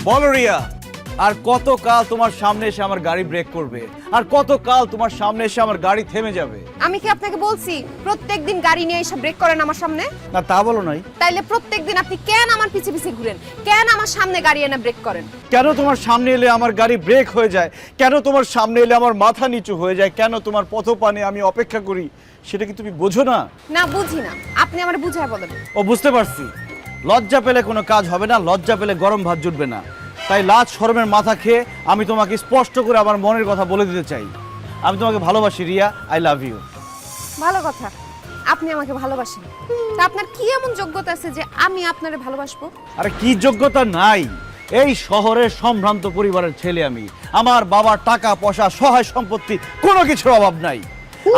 বলো রিয়া, আর কত কাল তোমার সামনে এসে আমার গাড়ি ব্রেক করবে? আর কত কাল তোমার সামনে এসে আমার গাড়ি থেমে যাবে? আমি কি আপনাকে বলছি প্রত্যেকদিন গাড়ি নিয়ে এসে ব্রেক করেন আমার সামনে? না তা বলো নাই। তাইলে প্রত্যেকদিন আপনি কেন আমার পিছে পিছে ঘুরেন? কেন আমার সামনে গাড়ি এনে ব্রেক করেন? কেন তোমার সামনে এলে আমার গাড়ি ব্রেক হয়ে যায়? কেন তোমার সামনে এলে আমার মাথা নিচু হয়ে যায়? কেন তোমার পথপানে আমি অপেক্ষা করি? সেটা কি তুমি বোঝো না? না বুঝি না, আপনি আমার বুঝায় বলেন। ও বুঝতে পারছি, লজ্জা পেলে কোনো কাজ হবে না, লজ্জা পেলে গরম ভাত জুটবে না। তাই লাজ শরমের মাথা খেয়ে আমি তোমাকে স্পষ্ট করে আমার মনের কথা বলে দিতে চাই। আমি তোমাকে ভালোবাসি রিয়া, আই লাভ ইউ। ভালো কথা, আপনি আমাকে ভালোবাসেন। তা আপনার কি এমন যোগ্যতা আছে যে আমি আপনারে ভালোবাসবো? আরে কি যোগ্যতা নাই? এই শহরের সম্ভ্রান্ত পরিবারের ছেলে আমি। আমার বাবার টাকা পয়সা সহায় সম্পত্তি কোনো কিছুর অভাব নাই।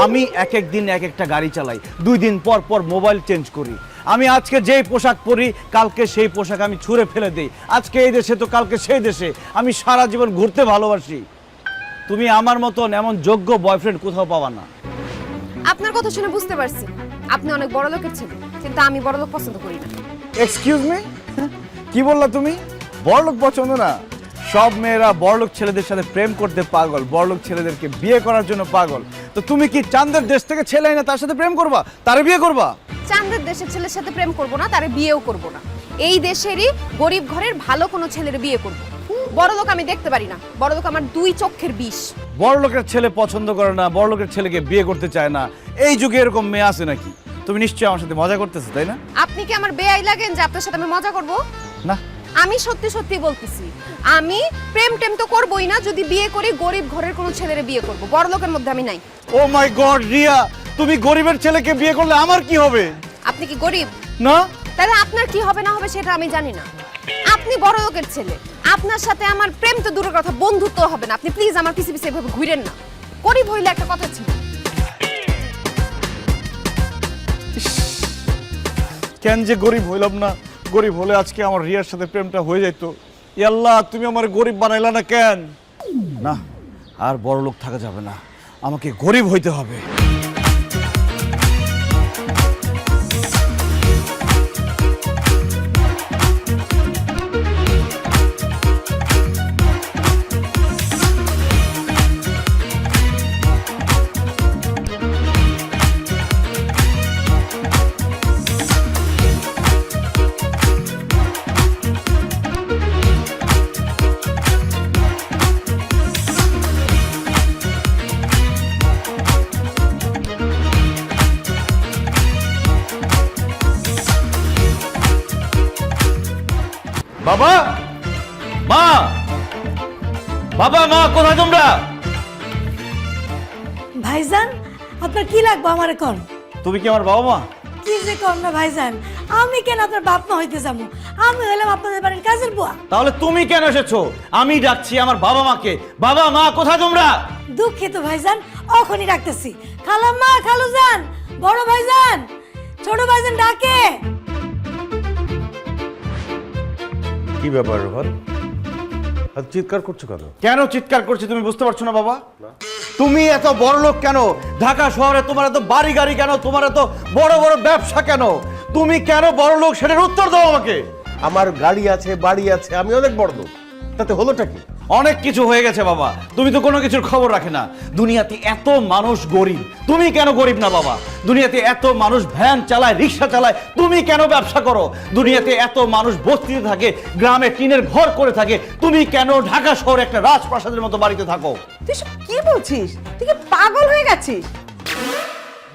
আমি এক এক দিন এক একটা গাড়ি চালাই, 2 দিন পর পর মোবাইল চেঞ্জ করি। আমি আজকে যেই পোশাক পরি কালকে সেই পোশাক আমি ছুঁড়ে ফেলে দিই। আজকে এই দেশে তো কালকে সেই দেশে। আমি সারা জীবন ঘুরতে ভালোবাসি। তুমি আমার মতন এমন যোগ্য বয়ফ্রেন্ড কোথাও পাবা না। আপনার কথা শুনে বুঝতে পারছি আপনি অনেক বড় লোকের ছেলে, কিন্তু আমি বড় লোক পছন্দ করি না। এক্সকিউজ মি, কি বললা তুমি? বড়লোক পছন্দ না? সব মেয়েরা বড়লোক ছেলেদের সাথে প্রেম করতে পাগল, বড়লোক ছেলেদেরকে বিয়ে করার জন্য পাগল। তো তুমি কি চাঁদের দেশ থেকে ছেলে না তার সাথে প্রেম করবা, তারে বিয়ে করবা? চাঁদের দেশের ছেলের সাথে প্রেম করব না, তারে বিয়েও করব না। এই দেশেরই গরিব ঘরের ভালো কোনো ছেলের বিয়ে করব। বড় লোক আমি দেখতে পারি না, বড় লোক আমার 2 চোখের বিষ। বড়লোকের ছেলে পছন্দ করে না, বড়লোকের ছেলেকে বিয়ে করতে চায় না, এই যুগে এরকম মেয়ে আছে নাকি? তুমি নিশ্চয়ই আমার সাথে মজা করতেছো, তাই না? আপনি কি আমার বেয়াই লাগেন যে আপনার সাথে আমি মজা করব? না, আমি সত্যি সত্যি বলতেছি, আমি প্রেম টেম তো করবই না। যদি বিয়ে করি গরিব ঘরের কোনো ছেলের বিয়ে করব, বড় লোকের মধ্যে আমি নাই। ও মাই গড রিয়া, তুমি গরিবের ছেলেকে বিয়ে করলে আমার কি হবে? আপনি কি গরিব? না। তাহলে আপনার কি হবে না হবে সেটা আমি জানি না। আপনি বড় লোকের ছেলে, আপনার সাথে আমার প্রেম তো দূরের কথা, বন্ধুত্ব হবে না। আপনি প্লিজ আমার পিছে পিছে এভাবে ঘুরেন না। গরিব হইলে একটা কথা ছিল। কেন যে গরিব হইলাম না? গরিব হলে আজকে আমার রিয়ার সাথে প্রেমটা হয়ে যেত। আল্লাহ, তুমি আমার গরিব বানাইলা না কেন? না, আর বড় লোক থাকা যাবে না, আমাকে গরিব হইতে হবে। বাবা, মা, বাবা, মা, কোথায় তোমরা? ভাইজান, আপনার কি লাগবে আমারে কোন? তুমি কি আমার বাবা মা? কি যে কোন না ভাইজান, আমি কেন আপনার বাপ মা হইতে যাবো? আমি হলাম আপনাদের বাড়ির কাজের বুয়া। তাহলে তুমি কেন এসেছো? আমি ডাকছি আমার বাবা মাকে। বাবা, মা, কোথায় তোমরা? দুঃখিত ভাইজান, এখনই ডাকতেছি। খালাম্মা, খালুজান, বড় ভাইজান, ছোট ভাইজান ডাকে। কি ব্যাপার রোহন, আর চিৎকার করছো কেন? কেন চিৎকার করছি তুমি বুঝতে পারছো না বাবা? তুমি এত বড় লোক কেন? ঢাকা শহরে তোমার এত বাড়ি গাড়ি কেন? তোমার এত বড় বড় ব্যবসা কেন? তুমি কেন বড় লোক সেটার উত্তর দাও আমাকে। আমার গাড়ি আছে, বাড়ি আছে, আমি অনেক বড় লোক, তাতে হলোটা কি? অনেক কিছু হয়ে গেছে বাবা, তুমি তো কোনো কিছুর খবর রাখে না। দুনিয়াতে এত মানুষ গরিব, তুমি কেন গরিব না বাবা? দুনিয়াতে এত মানুষ ভ্যান চালায়, রিক্সা চালায়, তুমি কেন ব্যবসা করো? দুনিয়াতে এত মানুষ বস্তিতে থাকে, গ্রামে টিনের ঘর করে থাকে, তুমি কেন ঢাকা শহরে একটা রাজপ্রাসাদের মতো বাড়িতে থাকো? তুই সব কি বলছিস? তুই কি পাগল হয়ে গেছিস?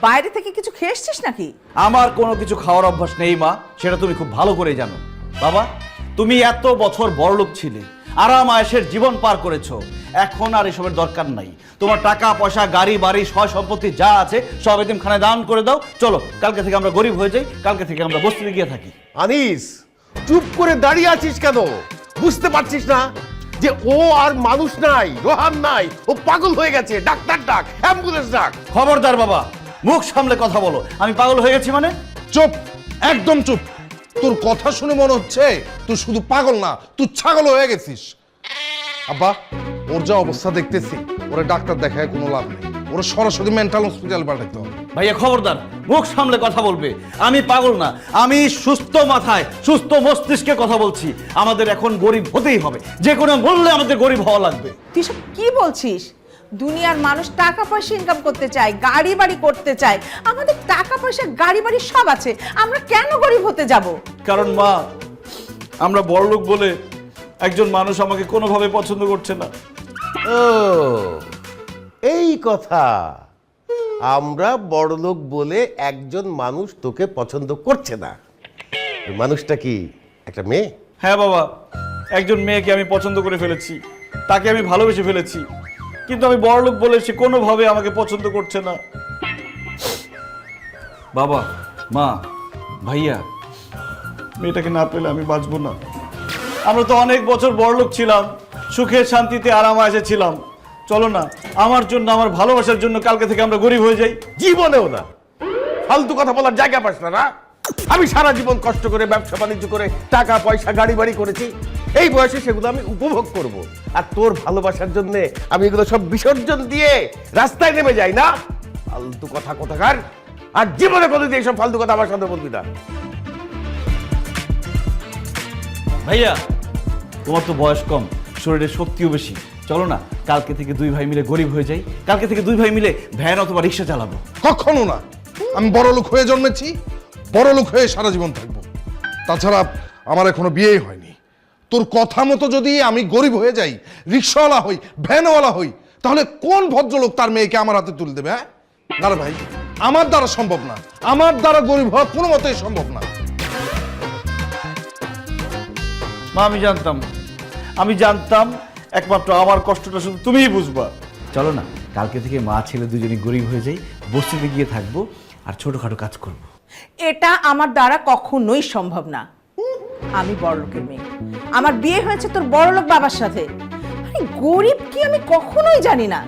বাইরে থেকে কিছু খেয়ে এসছিস নাকি? আমার কোনো কিছু খাওয়ার অভ্যাস নেই মা, সেটা তুমি খুব ভালো করেই জানো। বাবা, তুমি এত বছর বড়লোক ছিলে, আরাম আয়েশের জীবন পার করেছো, এখন আর এসবের দরকার নাই। তোমার টাকা পয়সা, গাড়ি বাড়ি, সয় সম্পত্তি যা আছে সব এতিমখানায় দান করে দাও। চলো, কালকে থেকে আমরা গরিব হয়ে যাই, কালকে থেকে আমরা বস্তিতে গিয়ে থাকি। আনিস, চুপ করে দাঁড়িয়ে আছিস কেন? বুঝতে পারছিস না যে ও আর মানুষ নাই, রোহান নাই, ও পাগল হয়ে গেছে? ডাক্তার ডাক, অ্যাম্বুলেন্স ডাক। খবরদার বাবা, মুখ সামলে কথা বলো। আমি পাগল হয়ে গেছি মানে? চুপ, একদম চুপ। তোর কথা শুনে মনে হচ্ছে তুই শুধু পাগল না, তুই ছাগল হয়ে গেছিস। আব্বা, ওর যা অবস্থা দেখতেছি, ওরা ডাক্তার দেখায় কোনো লাভ নেই, ওরা সরাসরি মেন্টাল হসপিটাল পাঠাতে হবে। ভাইয়া খবরদার, মুখ সামলে কথা বলবে। আমি পাগল না, আমি সুস্থ মাথায় সুস্থ মস্তিষ্কে কথা বলছি। আমাদের এখন গরিব হতেই হবে, যে কোনো মূল্যে আমাদের গরিব হওয়া লাগবে। তুই সব কি বলছিস? দুনিয়ার মানুষ টাকা পয়সা ইনকাম করতে চায়, গাড়ি বাড়ি করতে চায়। আমাদের টাকা পয়সা গাড়ি বাড়ি সব আছে, আমরা কেন গরিব হতে যাব? কারণ মা, আমরা বড়লোক বলে একজন মানুষ আমাকে কোনোভাবে পছন্দ করছে না। ও এই কথা, আমরা বড়লোক বলে একজন মানুষ তোকে পছন্দ করছে না। ওই মানুষটা কি একটা মেয়ে? হ্যাঁ বাবা, একজন মেয়েকে আমি পছন্দ করে ফেলেছি, তাকে আমি ভালোবেসে ফেলেছি, কিন্তু আমি বড়লোক বলে সে কোনোভাবে আমাকে পছন্দ করছে না। বাবা, মা, ভাইয়া, মেয়েটাকে না পেলে আমি বাঁচবো না। আমরা তো অনেক বছর বড়লোক ছিলাম, সুখে শান্তিতে আরামায়েশে ছিলাম। চলো না, আমার জন্য, আমার ভালোবাসার জন্য কালকে থেকে আমরা গরিব হয়ে যাই। জীবনেও না। ফালতু কথা বলার জায়গা পাস না। আমি সারা জীবন কষ্ট করে ব্যবসা বাণিজ্য করে টাকা পয়সা গাড়ি বাড়ি করেছি, এই বয়সে সেগুলো আমি উপভোগ করব। আর তোর ভালোবাসার জন্য আমি এগুলো সব বিসর্জন দিয়ে রাস্তায় নেমে যাই না? ফালতু কথা কোথাকার। আর জীবনে কোনোদিন এইসব ফালতু কথা আমার সাথে বলবি না। ভাইয়া, তোমার তো বয়স কম, শরীরের শক্তিও বেশি। চলো না, কালকে থেকে দুই ভাই মিলে গরিব হয়ে যাই। কালকে থেকে দুই ভাই মিলে ভ্যান অথবা রিক্সা চালাবো। কখনো না। আমি বড়লোক হয়ে জন্মেছি, বড়লোক হয়ে সারা জীবন থাকবো। তাছাড়া আমার এখনো বিয়েই হয়নি। তোর কথা মতো যদি আমি গরিব হয়ে যাই, রিক্সাওয়ালা হই, ভ্যানওয়ালা হই, তাহলে কোন ভদ্রলোক তার মেয়েকে আমার হাতে তুলে দেবে? হ্যাঁ না রে ভাই, আমার দ্বারা সম্ভব না। আমার দ্বারা গরিব হওয়া কোনো মতেই সম্ভব না। মা, আমি জানতাম একমাত্র আমার কষ্টটা শুধু তুমিই বুঝবা। চলো না, কালকে থেকে মা ছেলে দুজনই গরিব হয়ে যাই, বস্তিতে গিয়ে থাকবো আর ছোটখাটো কাজ করবো। এটা আমার দ্বারা কখনোই সম্ভব না। আমি বড়লোকের মেয়ে, আমার বিয়ে হয়েছে তোর বড়লোক বাবার সাথে। আরে গরিব কি আমি কখনোই জানি না,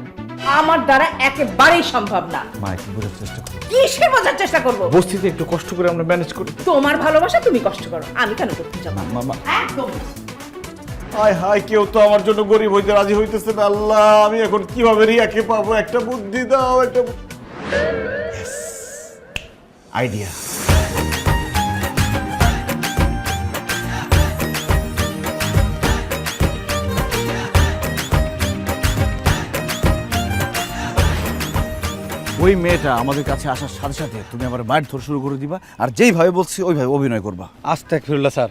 আমার দ্বারা একেবারেই সম্ভব না। মা, একটু বোঝার চেষ্টা করো। কিসের বোঝার চেষ্টা করবো? বস্তিতে একটু কষ্ট করে আমরা ম্যানেজ করি। তোমার ভালোবাসা তুমি কষ্ট করো, আমি কেন করতে যাবো? মামা, একদম। হায় হায়, কেউ তো আমার জন্য গরিব হইতে রাজি হইতেছে না। আল্লাহ, আমি এখন কিভাবে রিয়াকে পাবো? একটা বুদ্ধি দাও, একটা আইডিয়া। ওই মেয়েটা আমাদের কাছে আসার সাথে সাথে তুমি আমার মাইট ধরে শুরু করে দিবা, আর যেইভাবে বলছি ওইভাবে অভিনয় করবা। আস্তাগফিরুল্লাহ স্যার,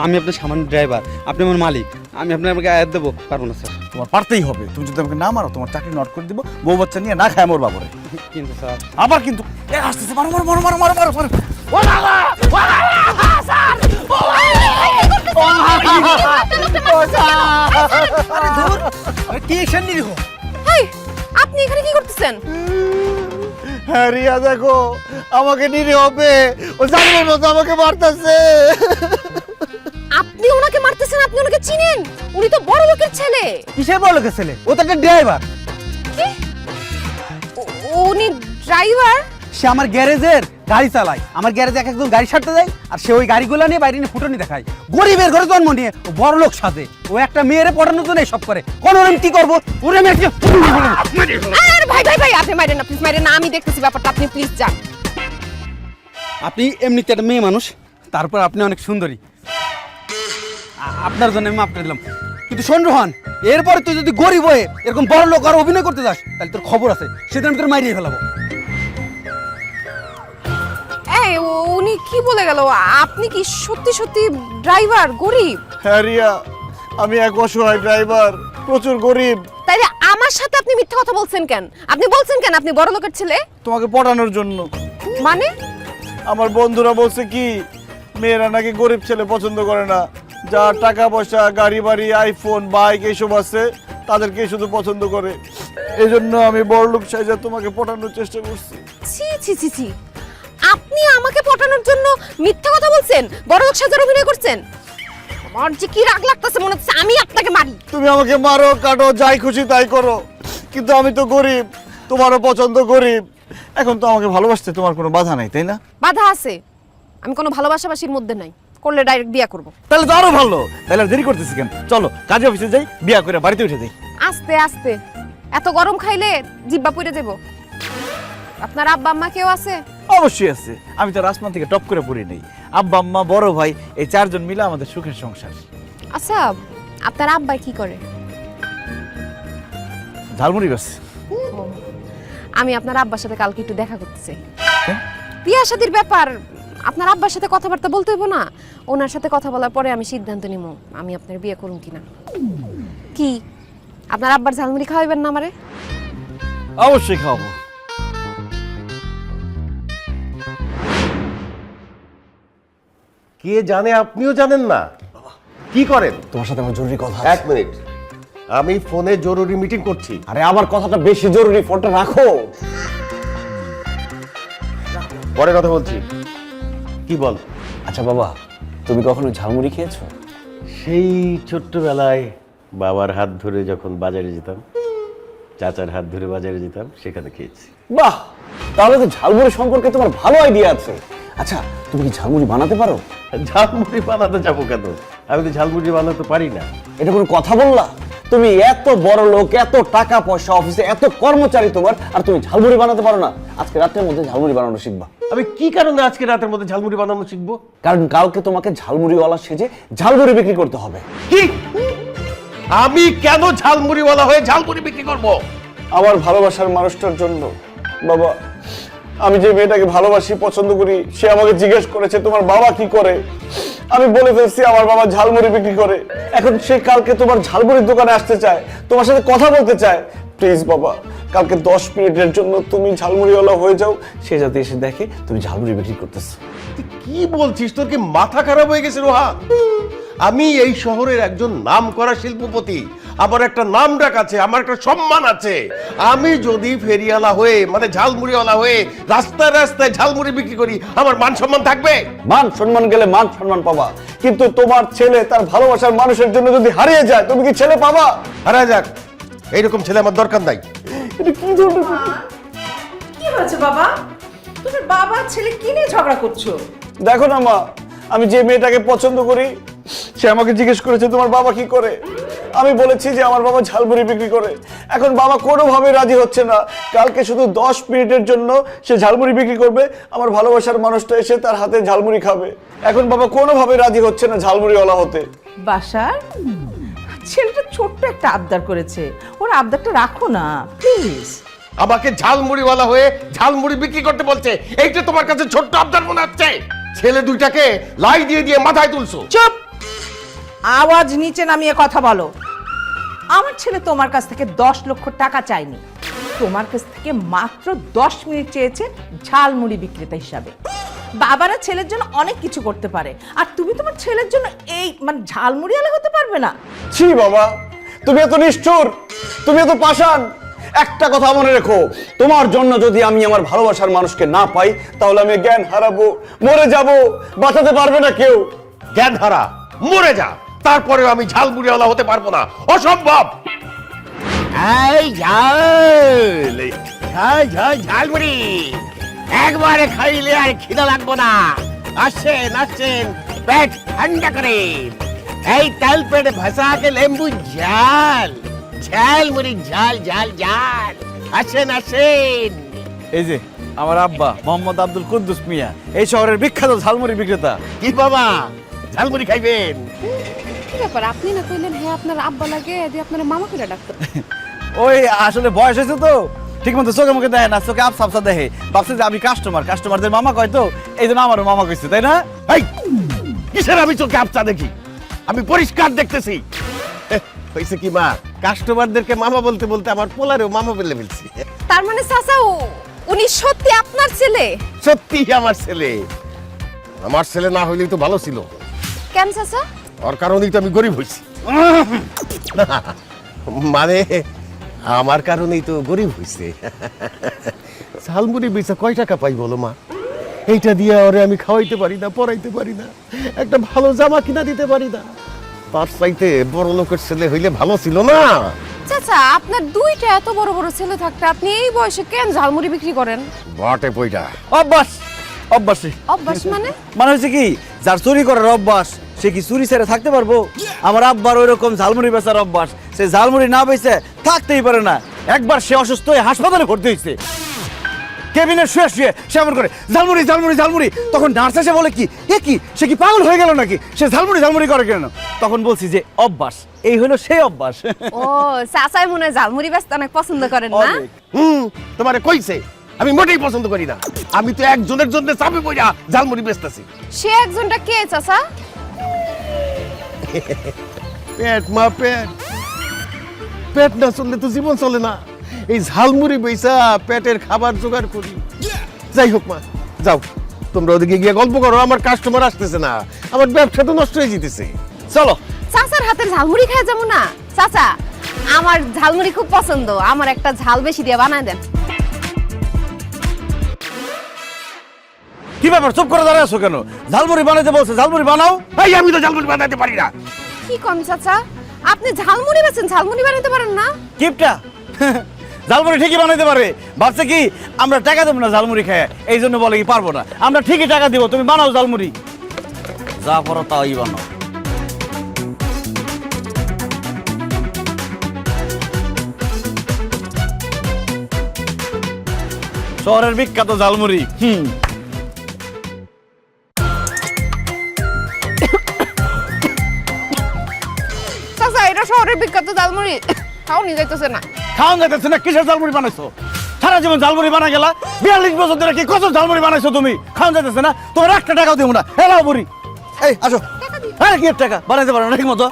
আমি আপনার সামান্য ড্রাইভার, আপনি আমার মালিক। আমি আপনাকে আয়াত দেবো পারবো না স্যার। তোমার পারতেই হবে। তুমি যদি আমাকে না মারো, তোমার চাকরি নট করে দিব, বউ বাচ্চা নিয়ে না খায় মরবা পরে। কিন্তু স্যার আবার কিন্তু এ আসতেছে, মারো মারো মারো মারো মারো মারো মারো। ও বাবা, ও বাবা, স্যার, ও আরে ধুর, কি অ্যাকশন নিলি হো? হেই, আপনি এখানে কি করতেছেন? হ্যাঁ রিয়া, দেখো আমাকে নিতে হবে, ও জানবেন মতো আমাকে মারতেছে। আপনি ওনাকে মারতেছেন? আপনি ওনাকে চিনেন? উনি তো বড় লোকের ছেলে। কিসের বড় লোকের ছেলে? ও তো একটা ড্রাইভার। কি? উনি ড্রাইভার? সে আমার গ্যারেজের গাড়ি চালায়। আমার গ্যারেজে এক একজন গাড়ি সারতে যায়, আর সে ওই গাড়িগুলো নিয়ে বাইরে নিয়ে ফুটনি দেখায়। গরিবের ঘরে জন্ম নিয়ে ও বড় লোক সাজে। ও একটা মেয়েরে পড়ানোর জন্য এসব করে। কোন আমি কি করবো? ওরে আমি আরে ভাই ভাই ভাই, আপনি মারেন না, প্লিজ মারেন না। আমি দেখতেছি ব্যাপারটা, আপনি প্লিজ যান। আপনি এমনিতে একটা মেয়ে মানুষ, তারপর আপনি অনেক সুন্দরী। আপনার জন্য আমি মাফ করে দিলাম। কিন্তু শোন রোহান, এরপরে তুই যদি গরিব হয়ে এরকম বড় লোক আর অভিনয় করতে যাস, তাহলে তোর খবর আছে, সেদিন আমি তোর মাইরিয়ে ফেলাবো। এই উনি কি বলে গেল? আপনি কি সত্যি সত্যি ড্রাইভার, গরিব? হ্যাঁ রিয়া, আমি এক অসহায় ড্রাইভার, প্রচুর গরিব। তাইলে আমার সাথে আপনি মিথ্যা কথা বলছেন কেন? আপনি বলছেন কেন আপনি বড় লোকের ছেলে? তোমাকে পড়ানোর জন্য। মানে? আমার বন্ধুরা বলছে কি, মেয়েরা নাকি গরিব ছেলে পছন্দ করে না, যার টাকা পয়সা, গাড়ি বাড়ি, আইফোন, বাইক এইসব আছে, তাদেরকে শুধু পছন্দ করে। এই জন্য আমি বড়লোক সাইজা তোমাকে পটানোর চেষ্টা করছি। ছি ছি ছি ছি, আপনি আমাকে পটানোর জন্য মিথ্যা কথা বলছেন, বড়লোক সাজার অভিনয় করছেন? আমার যে কি রাগ লাগতেছে, মনে হচ্ছে আমি আপনাকে মারি। তুমি আমাকে মারো, কাটো, যাই খুশি তাই করো, কিন্তু আমি তো গরিব, তোমারও পছন্দ গরিব। এখন তো আমাকে ভালোবাসতে তোমার কোনো বাধা নাই, তাই না? বাধা আছে, আমি কোনো ভালোবাসাবাসির মধ্যে নাই। করলে ডাইরেক্ট বিয়া করব। তাহলে তো আরো ভালো। তাহলে আর দেরি করতেছি কেন? চলো কাজে অফিসে যাই, বিয়া করে বাড়িতে উঠে যাই। আস্তে আস্তে, এত গরম খাইলে জিব্বা পুড়ে যাব। আপনার আব্বা আম্মা কেউ আছে? অবশ্যই আছে, আমি তো আসমান থেকে টপ করে পড়ি নেই। আব্বা আম্মা বড় ভাই এই চারজন মিলে আমাদের সুখের সংসার। আচ্ছা, আপনার আব্বা কি করে? ঝালমুড়ি গাছ। আমি আপনার আব্বার সাথে কালকে একটু দেখা করতে চাই। বিয়া শাদির ব্যাপার, আপনার আব্বার সাথে কথাবার্তা বলতে হইব না? ওনার সাথে কথা বলার পরে আমি সিদ্ধান্ত নিব আমি আপনার বিয়ে করুম কিনা। কি আপনার আব্বার ঝালমুড়ি খাওয়াইবেন না আমারে? অবশ্যই খাওয়াবো। কে জানে, আপনিও জানেন না? কি করেন? তোমার সাথে আমার জরুরি কথা এক মিনিট, আমি ফোনে জরুরি মিটিং করছি। আরে আমার কথাটা বেশি জরুরি, ফোনটা রাখো। পরে কথা বলছি। কি বল? আচ্ছা বাবা, তুমি কখনো ঝালমুড়ি খেয়েছো? সেই ছোট্টবেলায় বাবার হাত ধরে যখন বাজারে যেতাম, চাচার হাত ধরে বাজারে যেতাম, সেখানে খেয়েছি। বাহ, তাহলে তো ঝালমুড়ি সম্পর্কে তোমার ভালো আইডিয়া আছে। আচ্ছা, তুমি কি ঝালমুড়ি বানাতে পারো? ঝালমুড়ি বানাতে যাবো কেন? আমি তো ঝালমুড়ি বানাতে পারি না। এটা কোনো কথা বললা? তুমি এত বড় লোক, এত টাকা পয়সা, অফিসে এত কর্মচারী তোমার, আর তুমি ঝালমুড়ি বানাতে পারো না? আজকে রাতের মধ্যে ঝালমুড়ি বানানো শিখবা। আমি কি কারণে আজকে রাতের মধ্যে ঝালমুড়ি বানানো শিখবো? কারণ কালকে তোমাকে ঝালমুড়িওয়ালা সেজে ঝালমুড়ি বিক্রি করতে হবে। কি? আমি কেন ঝালমুড়িওয়ালা হয়ে ঝালমুড়ি বিক্রি করব? আমার ভালোবাসার মানুষটার জন্য। বাবা, আমি যে মেয়েটাকে ভালোবাসি, পছন্দ করি, সে আমাকে জিজ্ঞেস করেছে তোমার বাবা কি করে। আমি বলে ফেলছি আমার বাবা ঝালমুড়ি বিক্রি করে। এখন সে কালকে তোমার ঝালমুড়ির দোকানে আসতে চায়, তোমার সাথে কথা বলতে চায়। প্লিজ বাবা, কালকে 10 মিনিটের জন্য তুমি ঝালমুড়িওয়ালা হয়ে যাও, সে যাতে এসে দেখে তুমি ঝালমুড়ি বিক্রি করতেছো। তুই কি বলছিস? তোর কি মাথা খারাপ হয়ে গেছে রোহান? আমি এই শহরের একজন নামকরা শিল্পপতি, আমার একটা নাম ডাক আছে, আমার একটা সম্মান আছে। আমি যদি ফেরিওয়ালা হয়ে, মানে ঝালমুড়িওয়ালা হয়ে রাস্তায় রাস্তায় ঝালমুড়ি বিক্রি করি, আমার মান সম্মান থাকবে? মান সম্মান গেলে মান সম্মান পাবা, কিন্তু তোমার ছেলে তার ভালোবাসার মানুষের জন্য যদি হারিয়ে যায়, তুমি কি ছেলে পাবা? হারা যাক, এইরকম ছেলে আমার দরকার নাই। এটা কি ধরনের কি হয়েছে বাবা? তুমি বাবা ছেলে কি নিয়ে ঝগড়া করছো? দেখো না মা, আমি যে মেয়েটাকে পছন্দ করি, সে আমাকে জিজ্ঞেস করেছে তোমার বাবা কি করে। আমি বলেছি যে আমার বাবা ঝালমুড়ি বিক্রি করে। এখন বাবা কোনোভাবে রাজি হচ্ছে না। কালকে শুধু 10 মিনিটের জন্য সে ঝালমুড়ি বিক্রি করবে, আমার ভালোবাসার মানুষটা এসে তার হাতে ঝালমুড়ি খাবে। এখন বাবা কোনোভাবে রাজি হচ্ছে না ঝালমুড়িওয়ালা হতে। বাসার ছেলেটা ছোট্ট একটা আবদার করেছে, ওর আবদারটা রাখো না প্লিজ। আমাকে ঝালমুড়িওয়ালা হয়ে ঝালমুড়ি বিক্রি করতে বলছে, এইটা তোমার কাছে ছোট্ট আবদার মনে হচ্ছে? ছেলে দুইটাকে লাই দিয়ে দিয়ে মাথায় তুলছো। চুপ, আওয়াজ নিচে নামিয়ে কথা বলো। আমার ছেলে তোমার কাছ থেকে 10 লক্ষ টাকা চায়নি, তোমার কাছ থেকে মাত্র 10 মিনিট চেয়েছে ঝালমুড়ি বিক্রেতা হিসাবে। বাবারা ছেলের জন্য অনেক কিছু করতে পারে, আর তুমি তোমার ছেলের জন্য এই মানে ঝালমুড়িওয়ালা হতে পারবে না? ছি বাবা, তুমি এত নিষ্ঠুর, তুমি এত পাষাণ। একটা কথা মনে রেখো, তোমার জন্য যদি আমি আমার ভালোবাসার মানুষকে না পাই, তাহলে আমি জ্ঞান হারাবো, মরে যাব, বাঁচাতে পারবে না কেউ। জ্ঞান হারা, মরে যা, তারপরেও আমি ঝালমুড়িওয়ালা হতে পারবো না, অসম্ভব। এই ঝাল ঝাল ঝাল ঝালমুড়ি একবারে খাইলে আর খিদা লাগবো না। আসছেন আসছেন, পেট ঠান্ডা করে এই তেল পেটে ভাসাকে লেম্বু ঝাল ঝালমুড়ি ঝাল ঝাল ঝাল। আসেন আসেন। এই যে আমার আব্বা মোহাম্মদ আব্দুল কুদ্দুস মিয়া, এই শহরের বিখ্যাত ঝালমুড়ি বিক্রেতা। কি বাবা, ঝালমুড়ি খাইবেন? কি ব্যাপার, আপনি না কইলেন হ্যাঁ আপনার আব্বা লাগে, দিয়ে আপনার মামা করে ডাক্তার? ওই আসলে বয়স হয়েছে তো, ঠিক মতো চোখে মুখে দেখে না, চোখে আবসা আবসা দেখে, ভাবছে যে আমি কাস্টমারদের মামা কয় তো, এই জন্য আমারও মামা কইছে, তাই না? এই কিসের আমি চোখে আপচা দেখি? আমি পরিষ্কার দেখতেছি। হয়েছে কি মা, কাস্টমারদেরকে মামা বলতে বলতে আমার পোলারেও মামা বলে ফেলছি। তার মানে চাচা উনি সত্যি আপনার ছেলে? সত্যি আমার ছেলে। আমার ছেলে না হইলেই তো ভালো ছিল। কেন চাচা? ওর কারণেই তো আমি গরিব হয়েছি। মানে আমার কারণেই তো গরিব হয়েছে। ঝালমুড়ি বেচা কয় টাকা পাই বলো মা? এইটা দিয়ে ওরে আমি খাওয়াইতে পারি না, পড়াইতে পারি না, একটা ভালো জামা কিনা দিতে পারি না। তার চাইতে বড় লোকের ছেলে হইলে ভালো ছিল না? চাচা, আপনার দুইটা এত বড় বড় ছেলে থাকতে আপনি এই বয়সে কেন ঝালমুড়ি বিক্রি করেন? বটে পয়টা অভ্যাস, অভ্যাসে অভ্যাস মানে? মানে হচ্ছে কি, যার চুরি করার অভ্যাস সে কি চুরি ছেড়ে থাকতে পারবো? আমার আব্বার ওই রকম ঝালমুড়ি বেচার অভ্যাস, সে ঝালমুড়ি না বেচে থাকতেই পারে না। একবার সে অসুস্থ হয়ে হাসপাতালে ভর্তি হয়েছে। কেবিনে শুয়ে শুয়ে সে এমন করে ঝালমুড়ি ঝালমুড়ি ঝালমুড়ি। তখন নার্স এসে বলে কি এ কি সে কি পাগল হয়ে গেল নাকি, সে ঝালমুড়ি ঝালমুড়ি করে কেন? তখন বলছি যে অভ্যাস, এই হলো সেই অভ্যাস। ও চাচাই মনে হয় ঝালমুড়ি ব্যস্ত অনেক পছন্দ করেন না? অনেক। তোমারে কইছে আমি মোটেই পছন্দ করি না। আমি তো একজনের জন্য চাপে পড়া ঝালমুড়ি বেচতেছি। সে একজনটা কে চাচা? পেট মা পেট, পেট না চললে তো জীবন চলে না। এই ঝালমুড়ি বেচা পেটের খাবার জোগাড় করি। যাই হোক মা, যাও তোমরা ওদিকে গিয়ে গল্প করো, আমার কাস্টমার আসতেছে না, আমার ব্যবসা তো নষ্ট হয়ে যেতেছে। চলো। চাচার হাতের ঝালমুড়ি খায় যাবো না? চাচা আমার ঝালমুড়ি খুব পছন্দ, আমার একটা ঝাল বেশি দিয়ে বানায় দেন। কি ব্যাপার, চুপ করে দাঁড়ায় আছো কেন? ঝালমুড়ি বানাইতে বলছে, ঝালমুড়ি বানাও। এই আমি তো ঝালমুড়ি বানাতে পারি না। কি কোন চাচা, আপনি ঝালমুড়ি বেচেন, ঝালমুড়ি বানাতে পারেন না? কিপটা ঝালমুড়ি ঠিকই বানাইতে পারে, ভাবছে কি আমরা টাকা দেবো না ঝালমুড়ি খায়, এই জন্য বলে কি পারবো না। আমরা ঠিকই টাকা দিব, তুমি বানাও ঝালমুড়ি, যা করো তাই বানাও। শহরের বিখ্যাত ঝালমুড়ি। চাচা এটা শহরের বিখ্যাত ঝালমুড়ি, খাওনি যাইতেছে না। খাওয়ান যাইতেছে না, কিসের ঝালমুড়ি বানাইছো? সারা জীবন ঝালমুড়ি বানা গেলা, 42 বছর ধরে কি কত ঝালমুড়ি বানাইছো তুমি? খাওয়ান যাইতেছে না, তোমার একটা টাকাও দেবো না। হেলাও বুড়ি, এই আসো। হ্যাঁ কি টাকা বানাইতে পারো না ঠিক মতো?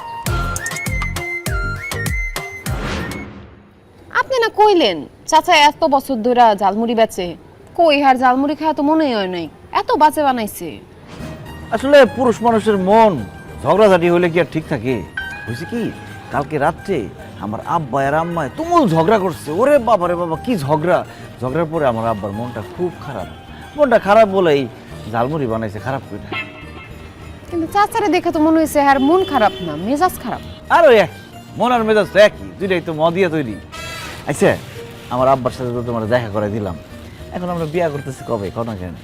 আপনি না কইলেন চাচা এত বছর ধরে ঝালমুড়ি বেচে, কই হার ঝালমুড়ি খাওয়া তো মনেই হয় নাই, এত বাজে বানাইছে। আসলে পুরুষ মানুষের মন ঝগড়াঝাটি হইলে কি আর ঠিক থাকে? বুঝছি কি, কালকে রাত্রে আমার আব্বা আর আম্মায় তুমুল ঝগড়া করছে। ওরে বাবা রে বাবা, কি ঝগড়া! ঝগড়ার পরে আমার আব্বার মনটা খুব খারাপ। মনটা খারাপ বলেই ঝালমুড়ি বানাইছে, খারাপ করে। কিন্তু চাচারে দেখে তো মনে হয়েছে আর মন খারাপ না, মেজাজ খারাপ। আর ওই একই মন আর মেজাজ তো একই, দুইটাই তো মদিয়া তৈরি। আচ্ছা, আমার আব্বার সাথে তো তোমার দেখা করে দিলাম, এখন আমরা বিয়া করতেছি কবে, কোনো কেন?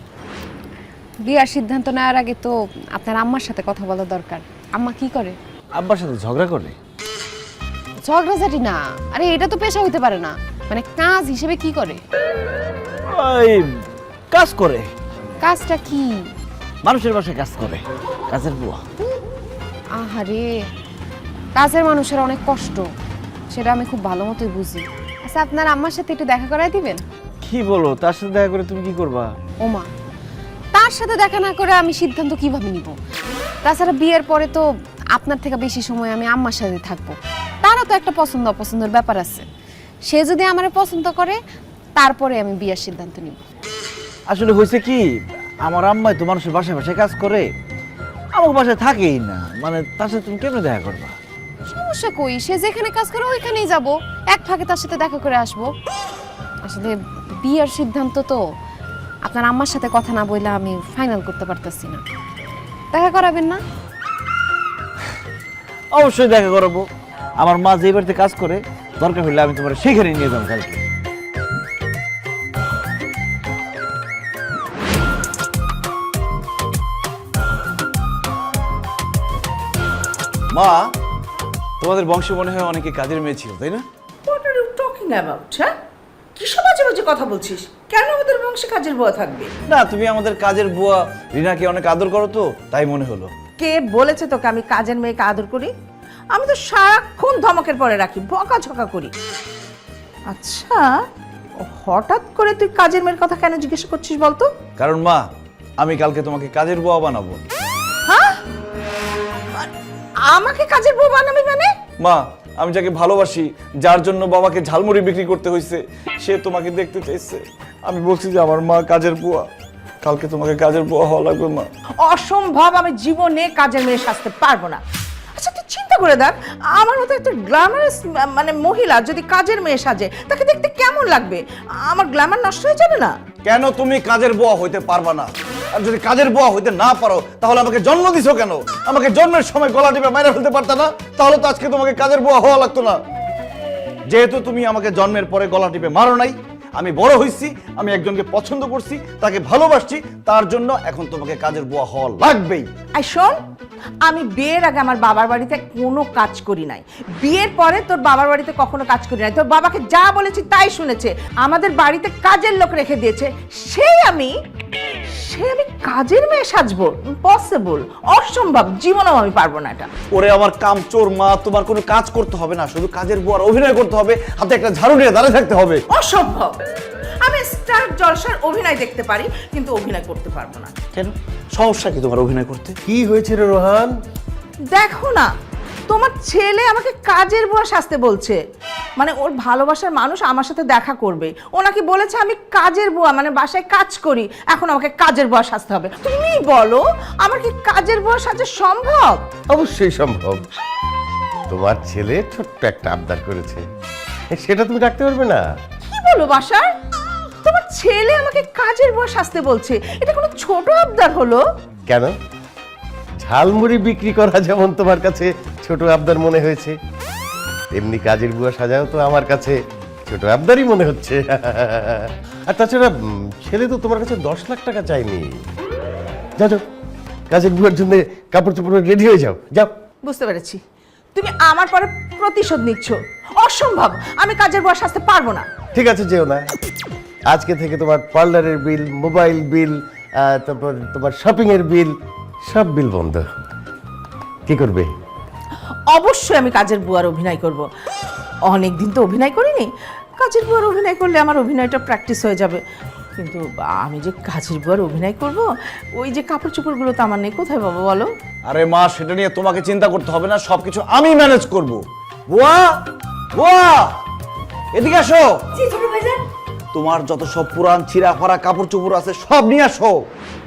বিয়ার সিদ্ধান্ত নেওয়ার আগে তো আপনার আম্মার সাথে কথা বলা দরকার। আম্মা কি করে? আব্বার সাথে ঝগড়া করে? ঝগড়াঝাটি না, আরে এটা তো পেশা হইতে পারে না, মানে কাজ হিসেবে কি করে? ওই কাজ করে। কাজটা কি? মানুষের বাসায় কাজ করে, কাজের বুয়া। আহারে, কাজের মানুষের অনেক কষ্ট, সেটা আমি খুব ভালো মতোই বুঝি। আচ্ছা আপনার আম্মার সাথে একটু দেখা করাই দিবেন? কি বলো, তার সাথে দেখা করে তুমি কি করবা? ওমা, তার সাথে দেখা না করে আমি সিদ্ধান্ত কিভাবে নিব? তাছাড়া বিয়ের পরে তো আপনার থেকে বেশি সময় আমি আম্মার সাথে থাকবো, তারও তো একটা পছন্দ অপছন্দের ব্যাপার আছে। সে যদি আমারে পছন্দ করে তারপরে আমি বিয়ের সিদ্ধান্ত নিব। আসলে হয়েছে কি, আমার আম্মাই তো মানুষের বাসায় বাসায় কাজ করে, আমার বাসায় থাকেই না, মানে তার সাথে তুমি কেমনে দেখা করবা? সমস্যা কই, সে যেখানে কাজ করে ওইখানেই যাব, এক ফাঁকে তার সাথে দেখা করে আসব। আসলে বিয়ের সিদ্ধান্ত তো আপনার আম্মার সাথে কথা না বইলে আমি ফাইনাল করতে পারতেছি না। দেখা করাবেন না? অবশ্যই দেখা করবো। আমার মা যে বাড়িতে কাজ করে, দরকার হলে আমি তোমার সেখানে নিয়ে যাবো কালকে। মা, তোমাদের বংশে মনে হয় অনেকে কাজের মেয়ে ছিল, তাই না? What are you talking about? হ্যাঁ, কিসব বাজে বাজে কথা বলছিস? কেন আমাদের বংশে কাজের বুয়া থাকবে? না, তুমি আমাদের কাজের বুয়া রিনাকে অনেক আদর করো তো, তাই মনে হলো। কে বলেছে তোকে আমি কাজের মেয়েকে আদর করি? আমি তো সারাক্ষণ ধমকের পরে রাখি, বকাঝকা করি। আচ্ছা, হঠাৎ করে তুই কাজের মেয়ের কথা কেন জিজ্ঞেস করছিস বলতো? কারণ মা, আমি কালকে তোমাকে কাজের বুয়া বানাবো। হ্যাঁ, আমাকে কাজের বউ বানাবি মানে? মা, আমি যাকে ভালোবাসি, যার জন্য বাবাকে ঝালমুড়ি বিক্রি করতে হয়েছে, সে তোমাকে দেখতে চাইছে। আমি বলছি যে আমার মা কাজের বুয়া, কালকে তোমাকে কাজের বুয়া হওয়া লাগবে মা। অসম্ভব, আমি জীবনে কাজের মেয়ে সাজতে পারবো না। আচ্ছা তুই চিন্তা করে দেখ, আমার মতো একটা গ্ল্যামারাস মানে মহিলা যদি কাজের মেয়ে সাজে, তাকে দেখতে কেমন লাগবে? আমার গ্ল্যামার নষ্ট হয়ে যাবে না? কেন তুমি কাজের বুয়া হইতে পারবা না? আর যদি কাজের বুয়া হইতে না পারো, তাহলে আমাকে জন্ম দিছো কেন? আমাকে জন্মের সময় গলা টিপে মাইরা ফেলতে পারতা না? তাহলে তো আজকে তোমাকে কাজের বুয়া হওয়া লাগতো না। যেহেতু তুমি আমাকে জন্মের পরে গলা টিপে মারো নাই, আমি বড় হয়েছি, আমি একজনকে পছন্দ করছি, তাকে ভালোবাসছি, তার জন্য এখন তোমাকে কাজের বুয়া হওয়া লাগবেই। আই শোন, আমি বিয়ের আগে আমার বাবার বাড়িতে কোনো কাজ করি নাই, বিয়ের পরে তোর বাবার বাড়িতে কখনো কাজ করি নাই। তোর বাবাকে যা বলেছি তাই শুনেছে, আমাদের বাড়িতে কাজের লোক রেখে দিয়েছে। সেই আমি কাজের মেয়ে সাজবো? পসিবল, অসম্ভব, জীবনেও আমি পারবো না এটা। ওরে আমার কামচোর মা, তোমার কোনো কাজ করতে হবে না, শুধু কাজের বুয়ার অভিনয় করতে হবে, হাতে একটা ঝাড়ু নিয়ে দাঁড়িয়ে থাকতে হবে। অসম্ভব, আমি স্টার জলসার অভিনয় দেখতে পারি কিন্তু অভিনয় করতে পারবো না। কেন, সমস্যা কি তোমার অভিনয় করতে? কি হয়েছে রে রোহান? দেখো না, তোমার ছেলে আমাকে কাজের বুয়া সাজতে বলছে। মানে ওর ভালোবাসার মানুষ আমার সাথে দেখা করবে, ও নাকি বলেছে আমি কাজের বুয়া, মানে বাসায় কাজ করি, এখন আমাকে কাজের বুয়া সাজতে হবে। তুমি বলো, আমার কি কাজের বুয়া সাজা সম্ভব? অবশ্যই সম্ভব। তোমার ছেলে ছোট্ট একটা আবদার করেছে, সেটা তুমি রাখতে পারবে না? কি বলো বাসার? তোমার ছেলে আমাকে কাজের বুয়া সাজতে বলছে, এটা কোনো ছোট আবদার হলো? কেন, ঝালমুড়ি বিক্রি করা যেমন তোমার কাছে ছোট আবদার মনে হয়েছে, এমনি কাজের বুয়া সাজাও তো আমার কাছে ছোট আবদারই মনে হচ্ছে। আর তাছাড়া ছেলে তো তোমার কাছে 10 লাখ টাকা চাইনি। যাও যাও, কাজের বুয়ার জন্য কাপড় চোপড় রেডি হয়ে যাও, যাও। বুঝতে পেরেছি, তুমি আমার পরে প্রতিশোধ নিচ্ছ। অসম্ভব, আমি কাজের বুয়া সাজতে পারবো না। ঠিক আছে, যেও না। আজকে থেকে তোমার পার্লারের বিল, মোবাইল বিল, তারপর তোমার শপিং এর বিল, সব বিল বন্ধ। কি করবে? অবশ্যই আমি কাজের বুয়ার অভিনয় করব। অনেকদিন তো অভিনয় করিনি, কাজের বুয়ার অভিনয় করলে আমার অভিনয়টা প্র্যাকটিস হয়ে যাবে। কিন্তু আমি যে কাজের বুয়ার অভিনয় করব, ওই যে কাপড় চোপড়গুলো তো আমার নেই, কোথায় পাবো বলো? আরে মা, সেটা নিয়ে তোমাকে চিন্তা করতে হবে না, সবকিছু আমি ম্যানেজ করব। বুয়া, বুয়া, এদিকে আসো। জি ছোট ভাইজান। তোমার যত সব পুরান ছিঁড়া ফাড়া কাপড় চোপড় আছে সব নিয়ে আসো।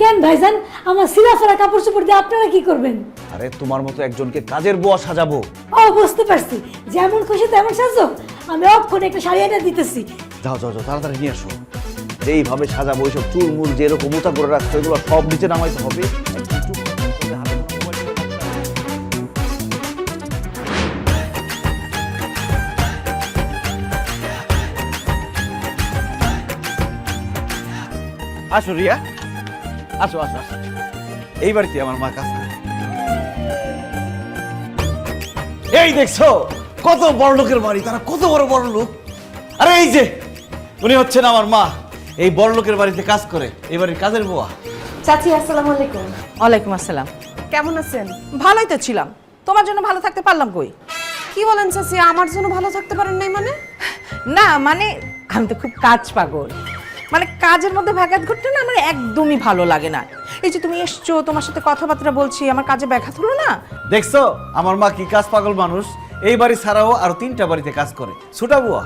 কেন ভাইজান, আমার সিরাফারা কাপড় চোপড় দিয়ে আপনারা কি করবেন? আরে তোমার মতো একজনকে কাজের বুয়া সাজাবো। ও বুঝতে পারছি, যেমন খুশি তেমন সাজো। আমি অক্ষণে একটা শাড়ি এনে দিতেছি। যাও যাও যাও, তাড়াতাড়ি নিয়ে আসো। যেইভাবে সাজাবো, ওইসব চুল মুল যেরকম মোটা করে রাখছো এগুলো সব নিচে নামাইতে হবে। আসো রিয়া, আসো আসো আসো। এই বাড়িতে আমার মা কাজ করে। এই দেখছো কত বড় লোকের বাড়ি, তারা কত বড় বড় লোক। আরে এই যে উনি হচ্ছেন আমার মা, এই বড় লোকের বাড়িতে কাজ করে, এই বাড়ির কাজের বুয়া। চাচি আসসালামু আলাইকুম। ওয়ালাইকুম আসসালাম। কেমন আছেন? ভালোই তো ছিলাম, তোমার জন্য ভালো থাকতে পারলাম কই? কি বলেন চাচি, আমার জন্য ভালো থাকতে পারেন নাই মানে? না মানে আমি তো খুব কাজ পাগল, মানে কাজের মধ্যে ব্যাঘাত ঘটলে না আমার একদমই ভালো লাগে না। এই যে তুমি এসছো, তোমার সাথে কথাবার্তা বলছি, আমার কাজে ব্যাঘাত হলো না? দেখছো আমার মা কি কাজ পাগল মানুষ। এই বাড়ি ছাড়াও আরো 3টা বাড়িতে কাজ করে, ছোটা বুয়া।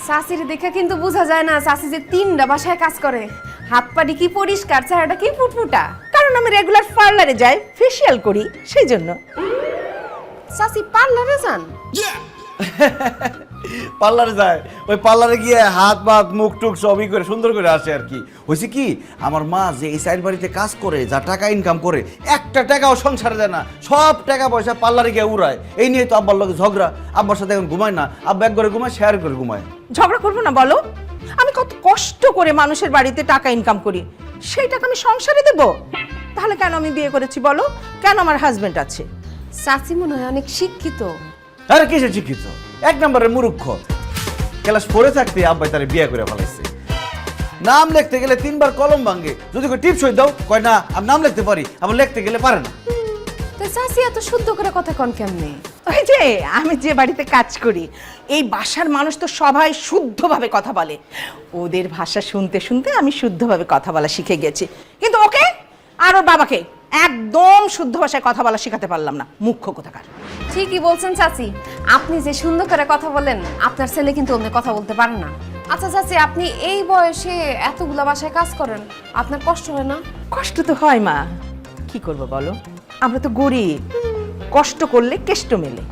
চাচির দেখে কিন্তু বোঝা যায় না চাচি যে 3টা বাসায় কাজ করে। হাত পাটি কি পরিষ্কার, চেহারাটা কি ফুটফুটা। কারণ আমি রেগুলার পার্লারে যাই, ফেসিয়াল করি, সেই জন্য। চাচি পার্লারে যান? পার্লারে যায়, ওই পার্লারে গিয়ে হাত পাত মুখ টুক সবই করে সুন্দর করে আসে আর কি। হয়েছে কি, আমার মা যে এই সাইড বাড়িতে কাজ করে, যা টাকা ইনকাম করে, একটা টাকাও সংসারে দেয় না, সব টাকা পয়সা পার্লারে গিয়ে উড়ায়। এই নিয়ে তো আব্বার লোক ঝগড়া, আব্বার সাথে এখন ঘুমায় না, আব্বা এক ঘরে ঘুমায়, শেয়ার করে ঘুমায়। ঝগড়া করবো না বলো? আমি কত কষ্ট করে মানুষের বাড়িতে টাকা ইনকাম করি, সেই টাকা আমি সংসারে দেব? তাহলে কেন আমি বিয়ে করেছি বলো? কেন আমার হাজবেন্ড আছে? চাচি মনে হয় অনেক শিক্ষিত। আরে কিসে শিক্ষিত, 1 নম্বরের মূর্খ। ক্লাস 4-এ থাকতে আব্বাই তারে বিয়ে করে ফেলাইছে। নাম লিখতে গেলে 3বার কলম ভাঙে, যদি কই টিপস হই দাও, কয় না আমি নাম লিখতে পারি, আবার লিখতে গেলে পারে না। তো চাচি এত শুদ্ধ করে কথা কন কেমনে? ওই যে আমি যে বাড়িতে কাজ করি, এই বাসার মানুষ তো সবাই শুদ্ধভাবে কথা বলে। ওদের ভাষা শুনতে শুনতে আমি শুদ্ধভাবে কথা বলা শিখে গেছি। কিন্তু ওকে আর ওর বাবাকে একদম শুদ্ধ ভাষায় কথা বলা শেখাতে পারলাম না, মুখ্য কোথাকার। ঠিকই বলছেন চাচি, আপনি যে সুন্দর করে কথা বলেন, আপনার ছেলে কিন্তু অন্য কথা বলতে পারে না। আচ্ছা চাচি, আপনি এই বয়সে এতগুলা বাসায় কাজ করেন, আপনার কষ্ট হয় না? কষ্ট তো হয় মা, কি করব বলো, আমরা তো গরিব, কষ্ট করলে কেষ্ট মেলে।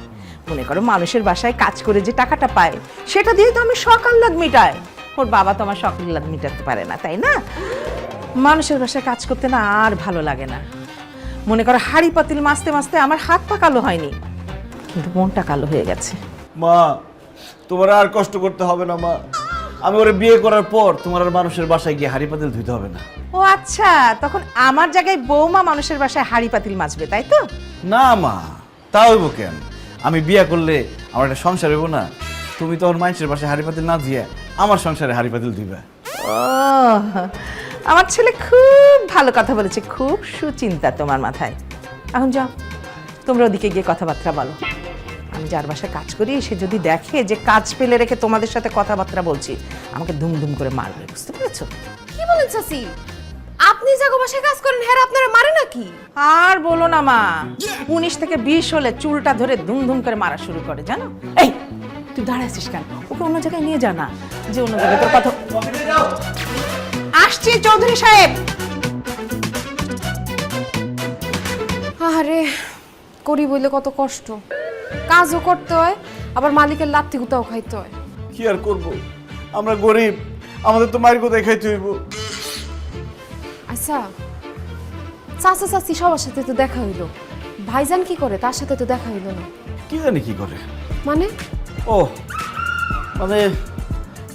মনে করো মানুষের বাসায় কাজ করে যে টাকাটা পায়, সেটা দিয়ে তো আমি শখ আহ্লাদ মিটাই। ওর বাবা তো আমার শখ আহ্লাদ মিটাতে পারে না, তাই না? মানুষের বাসায় কাজ করতে না আর ভালো লাগে না। মনে করো হাড়ি পাতিল মাজতে মাজতে আমার হাত পা কালো হয়নি, কিন্তু মনটা কালো হয়ে গেছে। মা, তোমার আর কষ্ট করতে হবে না মা, আমি ওরে বিয়ে করার পর তোমার আর মানুষের বাসায় গিয়ে হাড়ি পাতিল ধুইতে হবে না। ও আচ্ছা, তখন আমার জায়গায় বৌমা মানুষের বাসায় হাড়ি পাতিল মাজবে, তাই তো? না মা, তা হইব কেন? আমি বিয়ে করলে আমার একটা সংসার হইব না? তুমি তখন মানুষের বাসায় হাড়ি পাতিল না দিয়ে আমার সংসারে হাড়ি পাতিল দিবা। ও, আমার ছেলে খুব ভালো কথা বলেছে, খুব সুচিন্তা তোমার মাথায়। এখন যাও, তোমরা ওদিকে গিয়ে কথাবার্তা বলো। আমি যার বাসায় কাজ করি সে যদি দেখে যে কাজ ফেলে রেখে তোমাদের সাথে কথাবার্তা বলছি, আমাকে দুম করে মারবে, বুঝতে পেরেছো? কি বলেন চাচি? আপনি জাগো বাসায় কাজ করেন, হ্যাঁ আপনারা মারে নাকি? আর বলো না মা, 19 থেকে 20 হলে চুলটা ধরে দুম করে মারা শুরু করে, জানো? এই তুই দাঁড়াইছিস কেন? ওকে অন্য জায়গায় নিয়ে যা না, যে অন্য জায়গায় তোর কথা। আসছি চৌধুরী সাহেব। আরে করি বলে কত কষ্ট, কাজও করতে হয়, আবার মালিকের লাত্তি গুতাও খাইতে হয়। কি আর করব, আমরা গরিব, আমাদের তো মায়ের কোথায় খাইতে হইব। আচ্ছা চাচা চাচি সবার সাথে তো দেখা হইলো, ভাইজান কি করে? তার সাথে তো দেখা হইলো না। কি জানি কি করে। মানে? ও মানে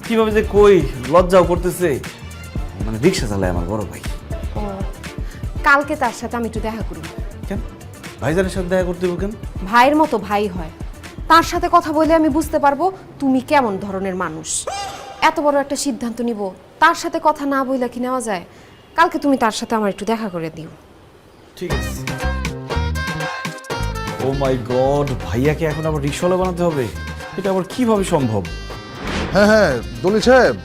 কিভাবে যে কই, লজ্জাও করতেছে। মানে রিক্সা চালায় আমার বড় ভাই। ও, কালকে তার সাথে আমি একটু দেখা করি। কেন ভাইজানের সাথে দেখা করতে হইব কেন? ভাইয়ের মতো ভাই হয়, তার সাথে কথা বলে আমি বুঝতে পারবো তুমি কেমন ধরনের মানুষ। এত বড় একটা সিদ্ধান্ত নিব, তার সাথে কথা না বইলা কি নেওয়া যায়? কালকে তুমি তার সাথে আমার একটু দেখা করে দিও। ঠিক আছে। ও মাই গড, ভাইয়াকে এখন আবার রিক্সাওয়ালা বানাতে হবে? এটা আবার কিভাবে সম্ভব? হ্যাঁ দলিল সাহেব,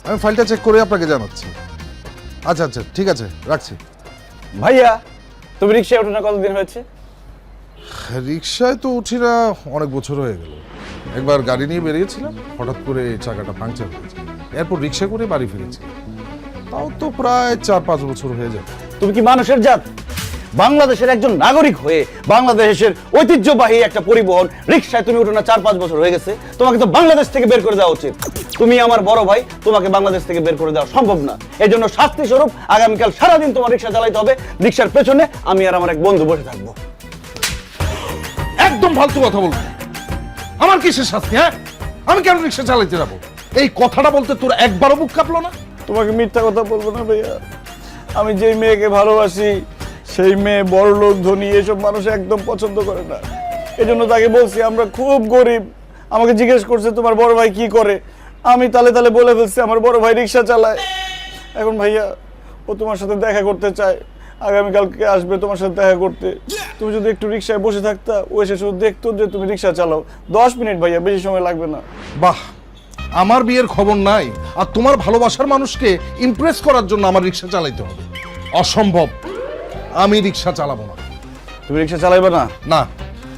আমি ফাইলটা চেক করে আপনাকে জানাচ্ছি। আচ্ছা আচ্ছা ঠিক আছে, রাখছি। ভাইয়া তুমি রিক্সায় ওঠো না, কতদিন হয়েছে? রিক্সায় তো উঠি না অনেক বছর হয়ে গেল। একবার গাড়ি নিয়ে বেরিয়েছিলাম, হঠাৎ করে চাকাটা পাংচার হয়েছে, এরপর রিক্সা করে বাড়ি ফিরেছি। তাও তো প্রায় 4-5 বছর হয়ে যাবে। তুমি কি মানুষের জাত? বাংলাদেশের একজন নাগরিক হয়ে বাংলাদেশের ঐতিহ্যবাহী একটা পরিবহন রিক্সায় তুমি উঠো না 4-5 বছর হয়ে গেছে? তোমাকে তো বাংলাদেশ থেকে বের করে দেওয়া উচিত। তুমি আমার বড় ভাই, তোমাকে বাংলাদেশ থেকে বের করে দেওয়া সম্ভব না। এই জন্য শাস্তি স্বরূপ আগামীকাল সারাদিন তোমার রিক্সা চালাইতে হবে। রিক্সার পেছনে আমি আর আমার এক বন্ধু বসে থাকবো। একদম ফালতু কথা বলবো। আমার কিসের শাস্তি? হ্যাঁ, আমি কেন রিক্সা চালাইতে যাবো? এই কথাটা বলতে তোর একবারও বুক কাঁপলো না? তোমাকে মিথ্যা কথা বলবো না ভাইয়া, আমি যেই মেয়েকে ভালোবাসি সেই মেয়ে বড় লোক, ধনী, এসব মানুষ একদম পছন্দ করে না। এজন্য তাকে বলছি আমরা খুব গরিব। আমাকে জিজ্ঞেস করছে তোমার বড় ভাই কি করে, আমি তালে তালে বলে ফেলছি আমার বড় ভাই রিক্সা চালায়। এখন ভাইয়া ও তোমার সাথে দেখা করতে চায়, আগামীকালকে আসবে তোমার সাথে দেখা করতে। তুমি যদি একটু রিক্সায় বসে থাকতা, ও এসে শুধু দেখতো যে তুমি রিক্সা চালাও। 10 মিনিট ভাইয়া, বেশি সময় লাগবে না। বাহ, আমার বিয়ের খবর নাই আর তোমার ভালোবাসার মানুষকে ইমপ্রেস করার জন্য আমার রিক্সা চালাইতে হবে? অসম্ভব, আমি রিক্সা চালাবো না। তুমি রিক্সা চালাইবে না? না।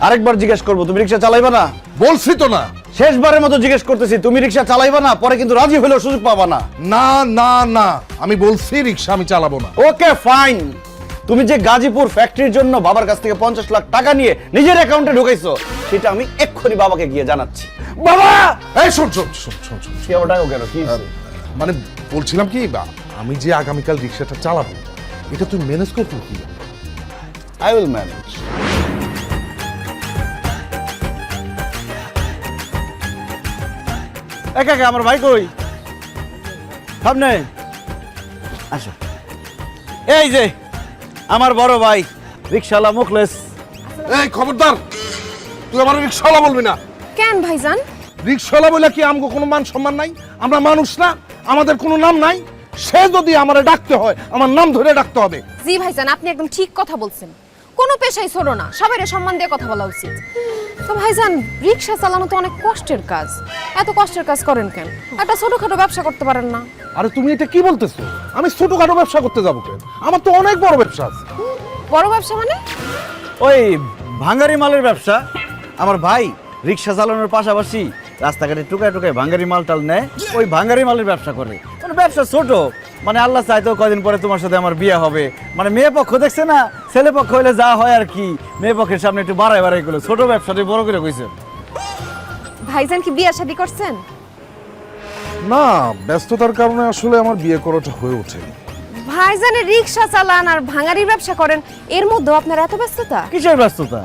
আরেকবার জিজ্ঞেস করবো, তুমি রিক্সা চালাইবে না? বলছি তো না। শেষবারের মতো জিজ্ঞেস করতেছি, তুমি রিক্সা চালাইবে না? পরে কিন্তু রাজি হলেও সুযোগ পাবা না। না না না, আমি বলছি রিক্সা আমি চালাবো না। Okay fine. তুমি যে গাজীপুর ফ্যাক্টরির জন্য বাবার কাছ থেকে 50 লাখ টাকা নিয়ে নিজের অ্যাকাউন্টে ঢুকাইছো, সেটা আমি এক্ষুনি বাবাকে গিয়ে জানাচ্ছি। বাবা! এই শোন শোন শোন শোন শোন, কি আবার ডাকো কেন? কি হয়েছে? মানে বলছিলাম কি, আমি যে আগামীকাল রিক্সাটা চালাবো এটা তুই ম্যানেজ করতে কি? I will manage. একা একা আমার ভাই কই? সামনে আসো। এই যে আমার বড় ভাই রিক্সাওয়ালা মুখলেস। এই খবরদার, তুই আমার রিক্সাওয়ালা বলবি না। কেন ভাইজান? রিক্সাওয়ালা বলে কি আমগো কোনো মান সম্মান নাই? আমরা মানুষ না? আমাদের কোনো নাম নাই? সে যদি আমারে ডাকতে হয় আমার নাম ধরে ডাকতে হবে। জি ভাইজান, আপনি একদম ঠিক কথা বলছেন। কোনো পেশাই ছোট না, সবাইরে সম্মান দিয়ে কথা বলা উচিত। তো ভাইজান, রিক্সা চালানো তো অনেক কষ্টের কাজ। এত কষ্টের কাজ করেন কেন? একটা ছোটখাটো ব্যবসা করতে পারেন না? আরে তুমি এটা কি বলতেছো? আমি ছোটখাটো ব্যবসা করতে যাবো কেন? আমার তো অনেক বড় ব্যবসা আছে। বড় ব্যবসা মানে? ওই ভাঙ্গারি মালের ব্যবসা। আমার ভাই রিক্সা চালানোর পাশাপাশি রাস্তাঘাটে টুকায় টুকায় ভাঙ্গারি মাল টাল নেয়, ওই ভাঙ্গারি মালের ব্যবসা করে। মানে ব্যবসা ছোট, মানে আল্লাহ চাইতো কদিন পরে তোমার সাথে আমার বিয়ে হবে। মানে মেয়ে পক্ষ দেখছে না, ছেলে পক্ষ হইলে যা হয় আর কি, মেয়ে পক্ষের সামনে একটু বাড়াই বাড়াই গুলো ছোট ব্যবসাটি বড় করে কইছে। ভাইজান কি বিয়ে শাদী করছেন? না, ব্যস্ততার কারণে আসলে আমার বিয়ে করাটা হয়ে ওঠেনি। ভাইজানের রিক্সা চালান আর ভাঙারির ব্যবসা করেন, এর মধ্যে আপনার এত ব্যস্ততা? কিসের ব্যস্ততা?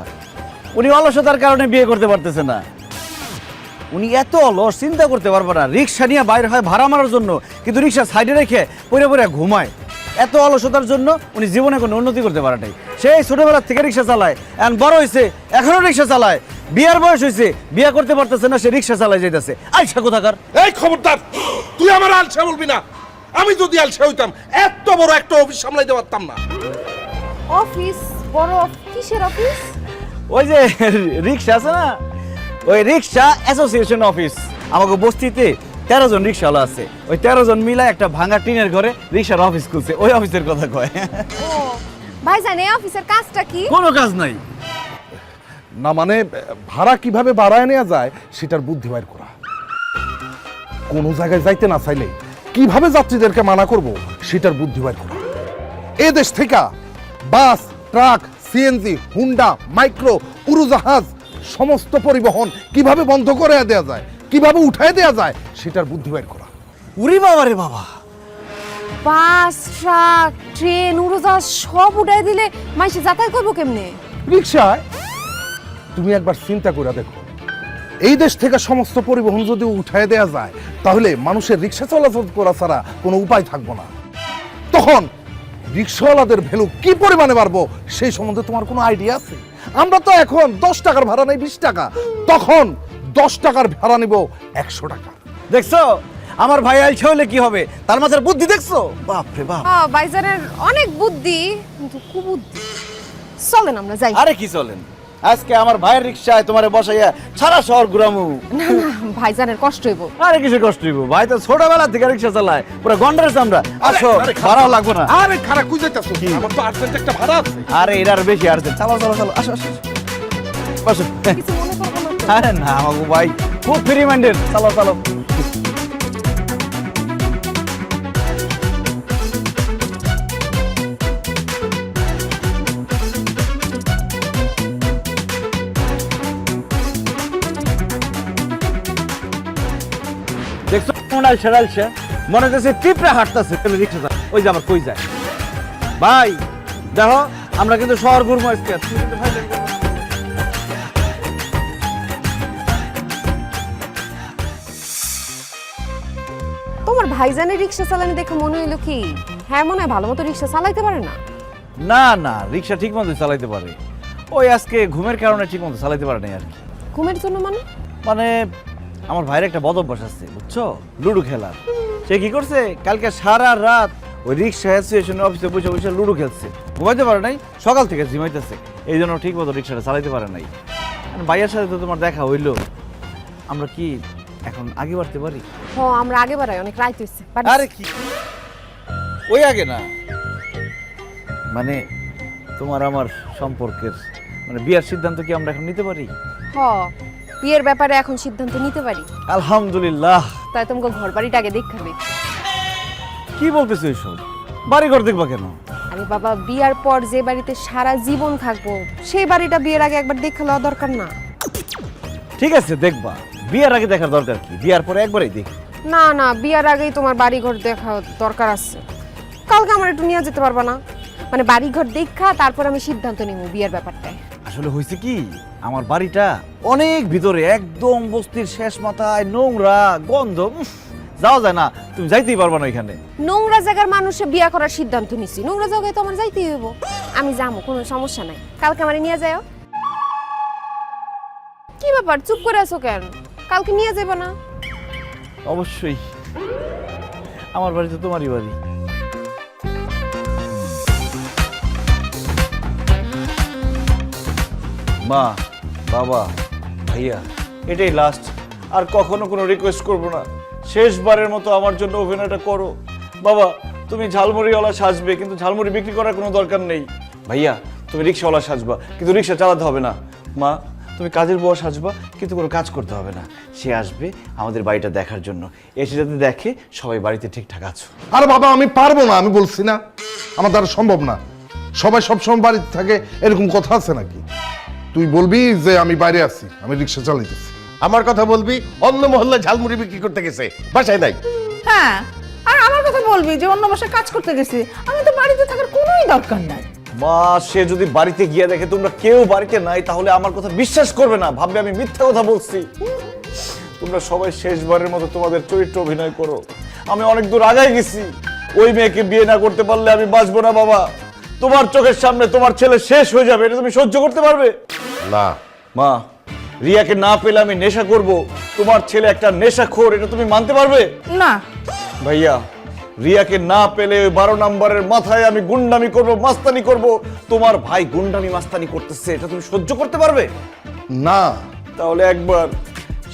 উনি অলসতার কারণে বিয়ে করতে পারতেছে না। উনি এত অলস, চিন্তা করতে পারবে না। রিক্সা নিয়ে বাইরে হয় ভাড়া মারার জন্য, কিন্তু রিক্সা সাইডে রেখে পরে পরে ঘুমায়। এত অলসতার জন্য উনি জীবনে কোনো উন্নতি করতে পারে নাই। সেই ছোটবেলার থেকে রিক্সা চালায়, এখন বড় হয়েছে এখনো রিক্সা চালায়। বিয়ার বয়স হয়েছে, বিয়া করতে পারতেছে না, সে রিক্সা চালায় যাইতেছে। আইসা কোথাকার! এই খবরদার, তুই আমার আলসে বলবি না। আমি যদি আলসে হইতাম এত বড় একটা অফিস সামলাইতে পারতাম না। অফিস? বড় কিসের অফিস? ওই যে রিক্সা আছে না, ওই রিক্সা অ্যাসোসিয়েশন অফিস। আমাকে বস্তিতে 13 জন রিক্সাওয়ালা আছে, ওই 13 জন মিলে একটা ভাঙা টিনের ঘরে রিক্সার অফিস খুলছে। ওই অফিসের কথা কয়। ও ভাইজান, এই অফিসের কাজটা কি? কোনো কাজ নাই। না মানে ভাড়া কিভাবে বাড়ায় নেওয়া যায় সেটার বুদ্ধি বাইর করা। কোনো জায়গায় যাইতে না চাইলে কিভাবে যাত্রীদেরকে মানা করব সেটার বুদ্ধি বাইর করা। এ দেশ থেকে বাস, ট্রাক, সিএনজি, হুন্ডা, মাইক্রো, উড়োজাহাজ সমস্ত পরিবহন কিভাবে বন্ধ করে দেওয়া যায়, কিভাবে উঠায় দেওয়া যায় সেটার বুদ্ধি বাইর করা। উরি বাবা রে বাবা! বাস, ট্রাক, ট্রেন, উড়োজাহাজ সব উঠাই দিলে মানুষ যাতায়াত করবো কেমনে? রিক্সায় তুমি একবার চিন্তা করে দেখো, এই দেশ থেকে সমস্ত পরিবহন যদি উঠায় দেওয়া যায় তাহলে মানুষের রিক্সা চলাচল করা ছাড়া কোনো উপায় থাকবো না। তখন রিক্সাওয়ালাদের ভ্যালু কি পরিমাণে বাড়বো সেই সম্বন্ধে তোমার কোনো আইডিয়া আছে? আমরা তো এখন 10 টাকার ভাড়া নেই 20 টাকা, তখন 10 টাকার ভাড়া নিব 100 টাকা। দেখছো আমার ভাই আইছে হলে কি হবে, তার মাঝে বুদ্ধি দেখছো? বাপ রে বাপ! ভাইজানের অনেক বুদ্ধি, কিন্তু কুবুদ্ধি। চলেন আমরা যাই। আরে কি চলেন, আজকে আমার ভাইয়ের রিক্সায় তোমারে বসাইয়া সারা শহর ঘুরামু। না না, ভাইজানের কষ্ট হইব। আরে কিসের কষ্ট হইব, ভাই তো ছোটবেলা থেকে রিক্সা চালায়, পুরো গন্ডারের চামড়া। আসো, ভাড়াও লাগবে না। আরে খারাপ কই যাইতাছো? আমার তো আর্জেন্ট একটা ভাড়া আছে। আরে এটার বেশি আসছে। চালো চালো চালো, আসো আসো বসো। কিছু মনে করবো না তো? আরে না বাবু ভাই, খুব ফ্রি মাইন্ডেড। চালো চালো। দেখছো কেমন আলসা আলসা, মনে হচ্ছে টিপরে হাঁটতেছে রিক্সা চালায়। ওই যে আবার কই যায়। ভাই দেখো, আমরা কিন্তু শহর ঘুরবো আজকে। তুমি কিন্তু ভাই দেখবে না। তোমার ভাইজানের রিক্সা চালানি দেখে মনে হইলো কি হ্যাঁ মনে হয় ভালো মতো রিক্সা চালাইতে পারে না? না না, রিক্সা ঠিক মতো চালাইতে পারে, ওই আজকে ঘুমের কারণে ঠিক মতো চালাইতে পারে না আর কি। ঘুমের জন্য মানে? মানে আমার ভাইয়ের একটা বদ অভ্যাস আছে বুঝছো, লুডো খেলার। সে কি করছে, কালকে সারা রাত ওই রিক্সা অ্যাসোসিয়েশন অফিসে বসে বসে লুডো খেলছে, ঘুমাইতে পারে নাই, সকাল থেকে ঝিমাইতেছে, এই জন্য ঠিক মতো রিক্সাটা চালাইতে পারে নাই। ভাইয়ের সাথে তো তোমার দেখা হইলো, আমরা কি এখন আগে বাড়তে পারি? হ, আমরা আগে বাড়াই, অনেক রাত হইছে। আরে কি ওই আগে না, মানে তোমার আমার সম্পর্কের মানে বিয়ার সিদ্ধান্ত কি আমরা এখন নিতে পারি? হ, বিয়ের ব্যাপারে এখন সিদ্ধান্ত নিতে পারি। আলহামদুলিল্লাহ। তাই তোমাকে ঘর বাড়িটা আগে দেখাবে। কি বলতেছো এইসব? বাড়ি ঘর দেখবা কেন? আরে বাবা, বিয়ার পর যে বাড়িতে সারা জীবন থাকবো সেই বাড়িটা বিয়ের আগে একবার দেখে লওয়া দরকার না? ঠিক আছে দেখবা, বিয়ার আগে দেখার দরকার কি, বিয়ার পরে একবারই দেখ। না না, বিয়ার আগেই তোমার বাড়ি ঘর দেখা দরকার আছে। কালকে আমার একটু নিয়ে যেতে পারবা না? মানে বাড়ি ঘর দেখা তারপর আমি সিদ্ধান্ত নিব বিয়ের ব্যাপারটায়। আসলে হয়েছে কি, আমার বাড়িটা অনেক ভিতরে, একদম বস্তির শেষ মাথায়, নোংরা, গন্ধ, যাওয়া যায় না, তুমি যাইতেই পারবা না এখানে। নোংরা জায়গার মানুষে বিয়ে করার সিদ্ধান্ত নিছি, নোংরা জায়গায় তো আমার যাইতেই হইব। আমি যাবো, কোনো সমস্যা নাই, কালকে আমারে নিয়ে যাও। কি ব্যাপার, চুপ করে আছো কেন? কালকে নিয়ে যাবো না? অবশ্যই, আমার বাড়ি তো তোমারই বাড়ি। মা, বাবা, ভাইয়া, এটাই লাস্ট, আর কখনো কোনো রিকোয়েস্ট করবো না। শেষবারের মতো আমার জন্য অভিনয়টা করো। বাবা, তুমি ঝালমুড়িওয়ালা সাজবে, কিন্তু ঝালমুড়ি বিক্রি করার কোনো দরকার নেই। ভাইয়া, তুমি রিক্সাওয়ালা সাজবা, কিন্তু রিক্সা চালাতে হবে না। মা, তুমি কাজের বউ সাজবা, কিন্তু কোনো কাজ করতে হবে না। সে আসবে আমাদের বাড়িটা দেখার জন্য, এসে যাতে দেখে সবাই বাড়িতে ঠিকঠাক আছো। আরে বাবা, আমি পারবো না, আমি বলছি না, আমার দ্বারা সম্ভব না। সবাই সবসময় বাড়িতে থাকে এরকম কথা আছে নাকি? তুই বলবি যে আমি বাইরে আছি, আমি রিক্সা চালাইতেছি। আমার কথা বলবি, অন্য মহল্লায় ঝালমুড়ি বিক্রি করতে গেছে, বাসায় নাই। হ্যাঁ, আর আমার কথা বলবি যে অন্য বাসায় কাজ করতে গেছি, আমি তো বাড়িতে থাকার কোনোই দরকার নাই। মা, সে যদি বাড়িতে গিয়ে দেখে তোমরা কেউ বাড়িতে নাই, তাহলে আমার কথা বিশ্বাস করবে না, ভাববে আমি মিথ্যা কথা বলছি। তোমরা সবাই শেষবারের মতো তোমাদের চরিত্র অভিনয় করো। আমি অনেক দূর আগায় গেছি, ওই মেয়েকে বিয়ে না করতে পারলে আমি বাঁচবো না বাবা। তোমার চোখের সামনে তোমার ছেলে শেষ হয়ে যাবে, এটা তুমি সহ্য করতে পারবে? না মা, রিয়াকে না পেলে আমি নেশা করব, তোমার ছেলে একটা নেশাখোর, এটা তুমি মানতে পারবে? না ভাইয়া, রিয়াকে না পেলে ওই 12 নম্বরের মাথায় আমি গুন্ডামি করব, মাস্তানি করব। তোমার ভাই গুন্ডামি মাস্তানি করতেছে, এটা তুমি সহ্য করতে পারবে? না তাহলে একবার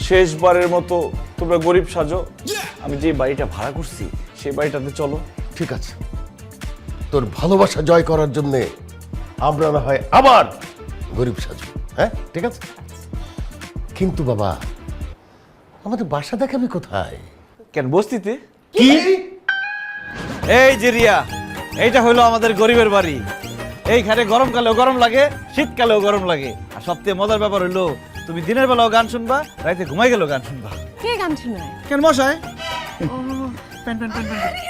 শেষবারের মতো তোমরা গরিব সাজো, আমি যে বাড়িটা ভাড়া করছি সেই বাড়িটাতে চলো। ঠিক আছে, তোর ভালোবাসা জয় করার জন্য আমরা না হয় আবার গরিব সাজু। হ্যাঁ ঠিক আছে, কিন্তু বাবা আমাদের বাসা দেখাবি কোথায়? কেন, বস্তিতে? কি? এই যে রিয়া, এইটা হলো আমাদের গরিবের বাড়ি। এইখানে গরমকালেও গরম লাগে, শীতকালেও গরম লাগে। আর সবথেকে মজার ব্যাপার হলো তুমি দিনের বেলাও গান শুনবা, রাতে ঘুমাই গেলেও গান শুনবা। কে গান শোনায়? কেন মশাই?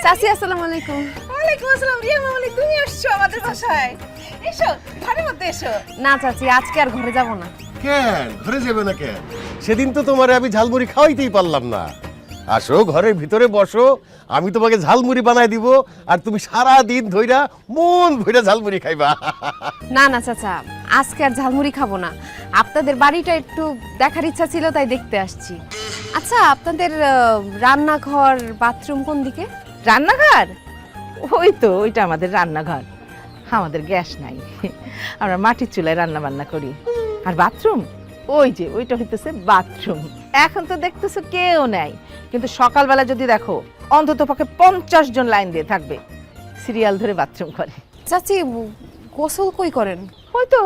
চাচি আসসালামু আলাইকুম। ওয়ালাইকুম আসসালাম। রিয়া মামনি, তুমি আসছো আমাদের বাসায়? এসো, ঘরের মধ্যে এসো। না চাচি, আজকে আর ঘরে যাব না। কেন ঘরে যাবে না কেন? সেদিন তো তোমারে আমি ঝালমুড়ি খাওয়াইতেই পারলাম না। আসো ঘরের ভিতরে বসো, আমি তোমাকে ঝালমুড়ি বানাই দিব, আর তুমি সারা দিন ধইরা মন ভইরা ঝালমুড়ি খাইবা। না না চাচা, আজকে আর ঝালমুড়ি খাবো না। আপনাদের বাড়িটা একটু দেখার ইচ্ছা ছিল, তাই দেখতে আসছি। আচ্ছা, আপনাদের রান্নাঘর বাথরুম কোন দিকে? রান্নাঘর? ওই তো, ওইটা আমাদের রান্নাঘর। আমাদের গ্যাস নাই, আমরা মাটির চুলায় রান্না বান্না করি। আর বাথরুম ওই যে, ওইটা হইতেছে বাথরুম। এখন তো দেখতেছো কেউ নাই, কিন্তু সকালবেলা যদি দেখো অন্তত পক্ষে 50 জন লাইন দিয়ে থাকবে, সিরিয়াল ধরে বাথরুম করে। চাচি, গোসল কই করেন? ওই তো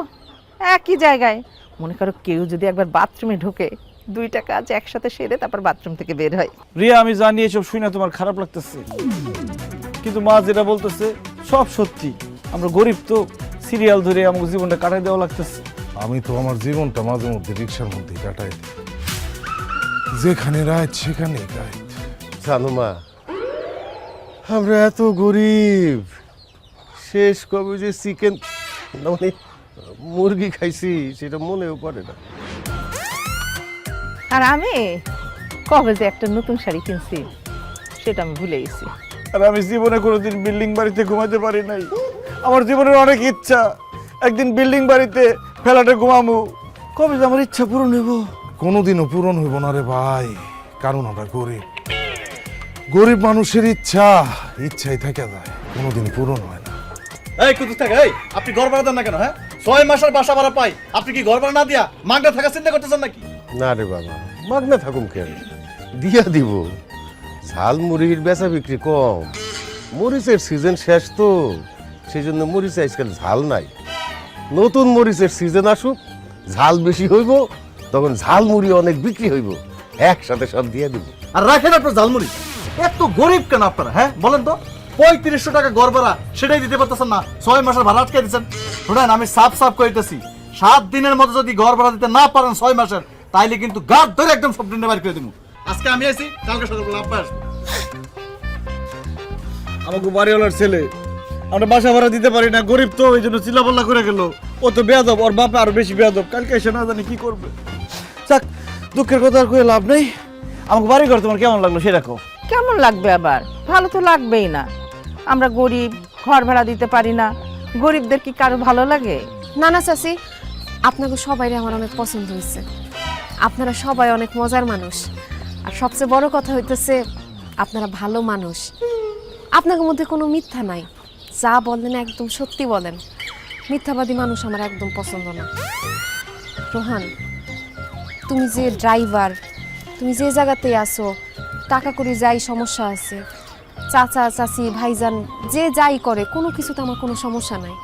একই জায়গায়। মনে করো কেউ যদি একবার বাথরুমে ঢোকে, 2টা কাজ একসাথে সেরে তারপর বাথরুম থেকে বের হয়। রিয়া, আমি জানি এসব শুনে তোমার খারাপ লাগতেছে, কিন্তু মা যেটা বলতেছে সব সত্যি। আমরা গরিব তো, সিরিয়াল ধরে আমাকে জীবনটা কাটাই দেওয়া লাগতেছে। আমি তো আমার জীবনটা মাঝে মধ্যে রিক্সার মধ্যে কাটাই দিই, যেখানে রাত সেখানে গাইড। জানো মা, আমরা এত গরিব, শেষ কবে যে চিকেন মানে মুরগি খাইছি সেটা মনেও পড়ে না। আর আমি কবে যে একটা নতুন শাড়ি কিনছি সেটা আমি ভুলে গেছি। আর আমি জীবনে কোনোদিন বিল্ডিং বাড়িতে ঘুমাতে পারি নাই। আমার জীবনের অনেক ইচ্ছা, একদিন বিল্ডিং বাড়িতে ফ্ল্যাটে ঘুমামু। কবে যে আমার ইচ্ছা পূরণ হইব? কোনোদিনও পূরণ হইব না রে ভাই, কারণ আমরা গরিব। গরিব মানুষের ইচ্ছাই থেকে যায়, কোনোদিন পূরণ হয় না। এই কুতুস থাক, এই আপনি ঘর ভাড়া দেন না কেন? হ্যাঁ, 6 মাসের বাসা ভাড়া পাই, আপনি কি ঘর ভাড়া না দিয়া মাগনা থাকা চিন্তা করতেছেন নাকি? না রে বাবা, মাগনা থাকুম কেন, দিয়া দিব। ঝাল মুড়ির বেচা বিক্রি কম, মরিচের সিজন শেষ তো, সেই জন্য মরিচে আজকাল ঝাল নাই। নতুন মরিচের সিজন আসুক, ঝাল বেশি হইব, তখন ঝাল মুড়ি অনেক বিক্রি হইব, একসাথে সব দিয়ে দিব। আর রাখেন আপনার ঝালমুড়ি। এত গরিব কেন আপনারা? হ্যাঁ বলেন তো, 3500 টাকা ঘর ভাড়া সেটাই দিতে পারতেছেন না, 6 মাসের ভাড়া আটকে দিচ্ছেন। শুনেন, আমি সাফ কইতেছি, 7 দিনের মধ্যে যদি ঘর ভাড়া দিতে না পারেন 6 মাসের, তাইলে কিন্তু গাছ ধরে একদম সব দিনে বাইর করে দিব। আজকে আমি আইছি, কালকে সকালবেলা আপনি আসবেন। আমাকে বাড়িওয়ালার ছেলে, আমরা বাসা ভাড়া দিতে পারি না, গরিব তো, এই জন্য চিল্লাপাল্লা করে গেল। ও তো বেয়াদব, ওর বাপে আরো বেশি বেয়াদব। কালকে এসে না জানি কি করবে। যাক, দুঃখের কথা আর কয়ে লাভ নেই। আমাকে বাড়ি ঘর তোমার কেমন লাগলো সেটা কও। কেমন লাগবে আবার? ভালো তো লাগবেই না। আমরা গরিব, ঘর ভাড়া দিতে পারি না, গরিবদের কি কারো ভালো লাগে? না না চাচি, আপনাকে সবাইরে আমার অনেক পছন্দ হয়েছে। আপনারা সবাই অনেক মজার মানুষ, আর সবচেয়ে বড় কথা হইতেছে আপনারা ভালো মানুষ। আপনাদের মধ্যে কোনো মিথ্যা নাই, যা বলেন একদম সত্যি বলেন। মিথ্যাবাদী মানুষ আমার একদম পছন্দ না। রোহান, তুমি যে ড্রাইভার, তুমি যে জায়গাতেই আসো, টাকা করে যাই সমস্যা আছে, চাচা চাচি ভাইজান যে যাই করে, কোনো কিছুতে আমার কোনো সমস্যা নাই।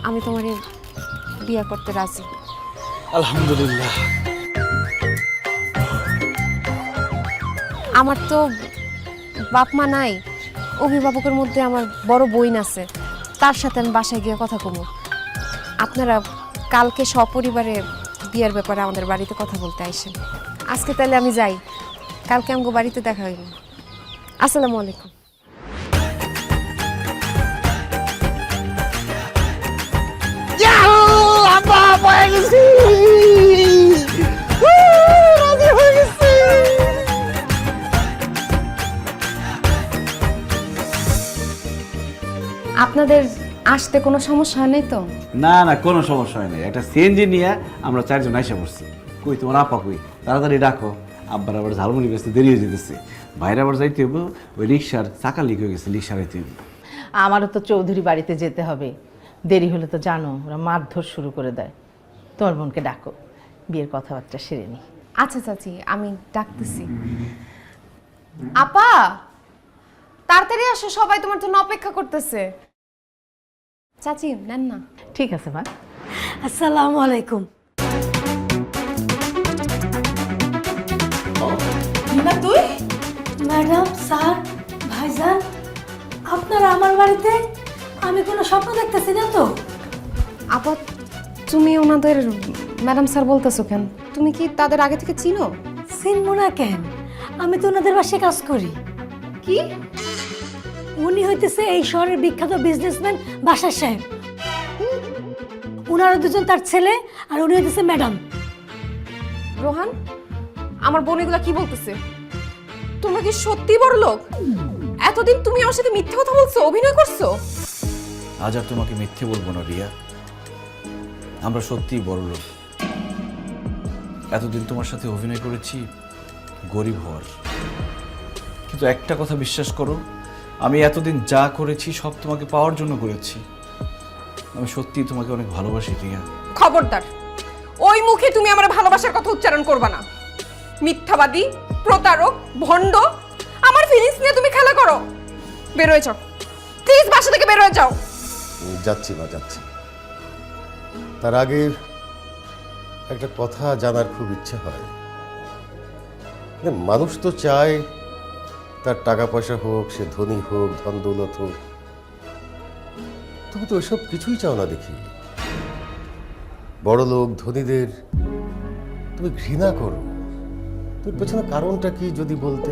আমি তোমার বিয়ে করতে রাজি। আলহামদুলিল্লাহ। আমার তো বাপ মা নাই, অভিভাবকের মধ্যে আমার বড় বোন আছে, তার সাথে আমি বাসায় গিয়ে কথা কমু। আপনারা কালকে সপরিবারে বিয়ের ব্যাপারে আমাদের বাড়িতে কথা বলতে আইসেন। আজকে তাহলে আমি যাই, কালকে আমাকে বাড়িতে দেখা হইব। আসসালামু আলাইকুম। আমরা পেয়ে গেছি। আসতে কোনো সমস্যা হয় নাই তো? না না, কোনো সমস্যা হয় না। একটা সিএনজি নিয়ে আমরা 4 জন আইসা পড়ছি। কই তোমার আপা কই? তাড়াতাড়ি ডাকো, আব্বার আবার ঝালমুড়ি বেচতে দেরি হয়ে যেতেছে। বাইরে আবার যাইতে হইব, ওই রিক্সার চাকা লিক হয়ে গেছে, রিক্সা রাইতে হইব। আমারও তো চৌধুরী বাড়িতে যেতে হবে, দেরি হলে তো জানো ওরা মারধর শুরু করে দেয়। তোমার বোনকে ডাকো, বিয়ের কথাবার্তা সেরে নি। আচ্ছা চাচি, আমি ডাকতেছি। আপা তাড়াতাড়ি আসো, সবাই তোমার জন্য অপেক্ষা করতেছে। চাচি নেন না। ঠিক আছে মা। আসসালামু আলাইকুম। তুই ম্যাডাম, স্যার, ভাইজান, আপনারা আমার বাড়িতে? আমি কোনো স্বপ্ন দেখতেছি না তো? আপা তুমি ওনাদের ম্যাডাম স্যার বলতেছো কেন? তুমি কি তাদের আগে থেকে চিনো? চিনবো না কেন? আমি তো ওনাদের বাসায় কাজ করি। কি? উনি হইতেছে এই শহরের বিখ্যাত বিজনেসম্যান বাসার সাহেব। ওনারা দুজন তার ছেলে, আর উনি হইতেছে ম্যাডাম। রোহান, আমার বোন এগুলা কি বলতেছে? তোমরা কি সত্যি বড় লোক? এতদিন তুমি আমার সাথে মিথ্যে কথা বলছো, অভিনয় করছো? আজ আর তোমাকে মিথ্যে বলবো না রিয়া, আমরা সত্যিই বড় লোক। এতদিন তোমার সাথে অভিনয় করেছি গরিব হওয়ার, কিন্তু একটা কথা বিশ্বাস করো, আমি এতদিন যা করেছি সব তোমাকে পাওয়ার জন্য করেছি। আমি সত্যিই তোমাকে অনেক ভালোবাসি রিয়া। খবরদার, ওই মুখে তুমি আমার ভালোবাসার কথা উচ্চারণ করবা না। মিথ্যাবাদী, প্রতারক, ভণ্ড, আমার ফিলিংস নিয়ে তুমি খেলা করো। বের হয়ে যাও প্লিজ, বাসা থেকে বের হয়ে যাও। যাচ্ছি মা, যাচ্ছি। তার আগে একটা কথা জানার খুব ইচ্ছে হয়। মানুষ তো চায় তার টাকা পয়সা হোক, সে ধনী হোক, ধন দৌলত হোক, তুমি তো ওইসব কিছুই চাও না দেখি। বড় লোক ধনীদের তুমি ঘৃণা করো, তোর পেছনে কারণটা কি যদি বলতে?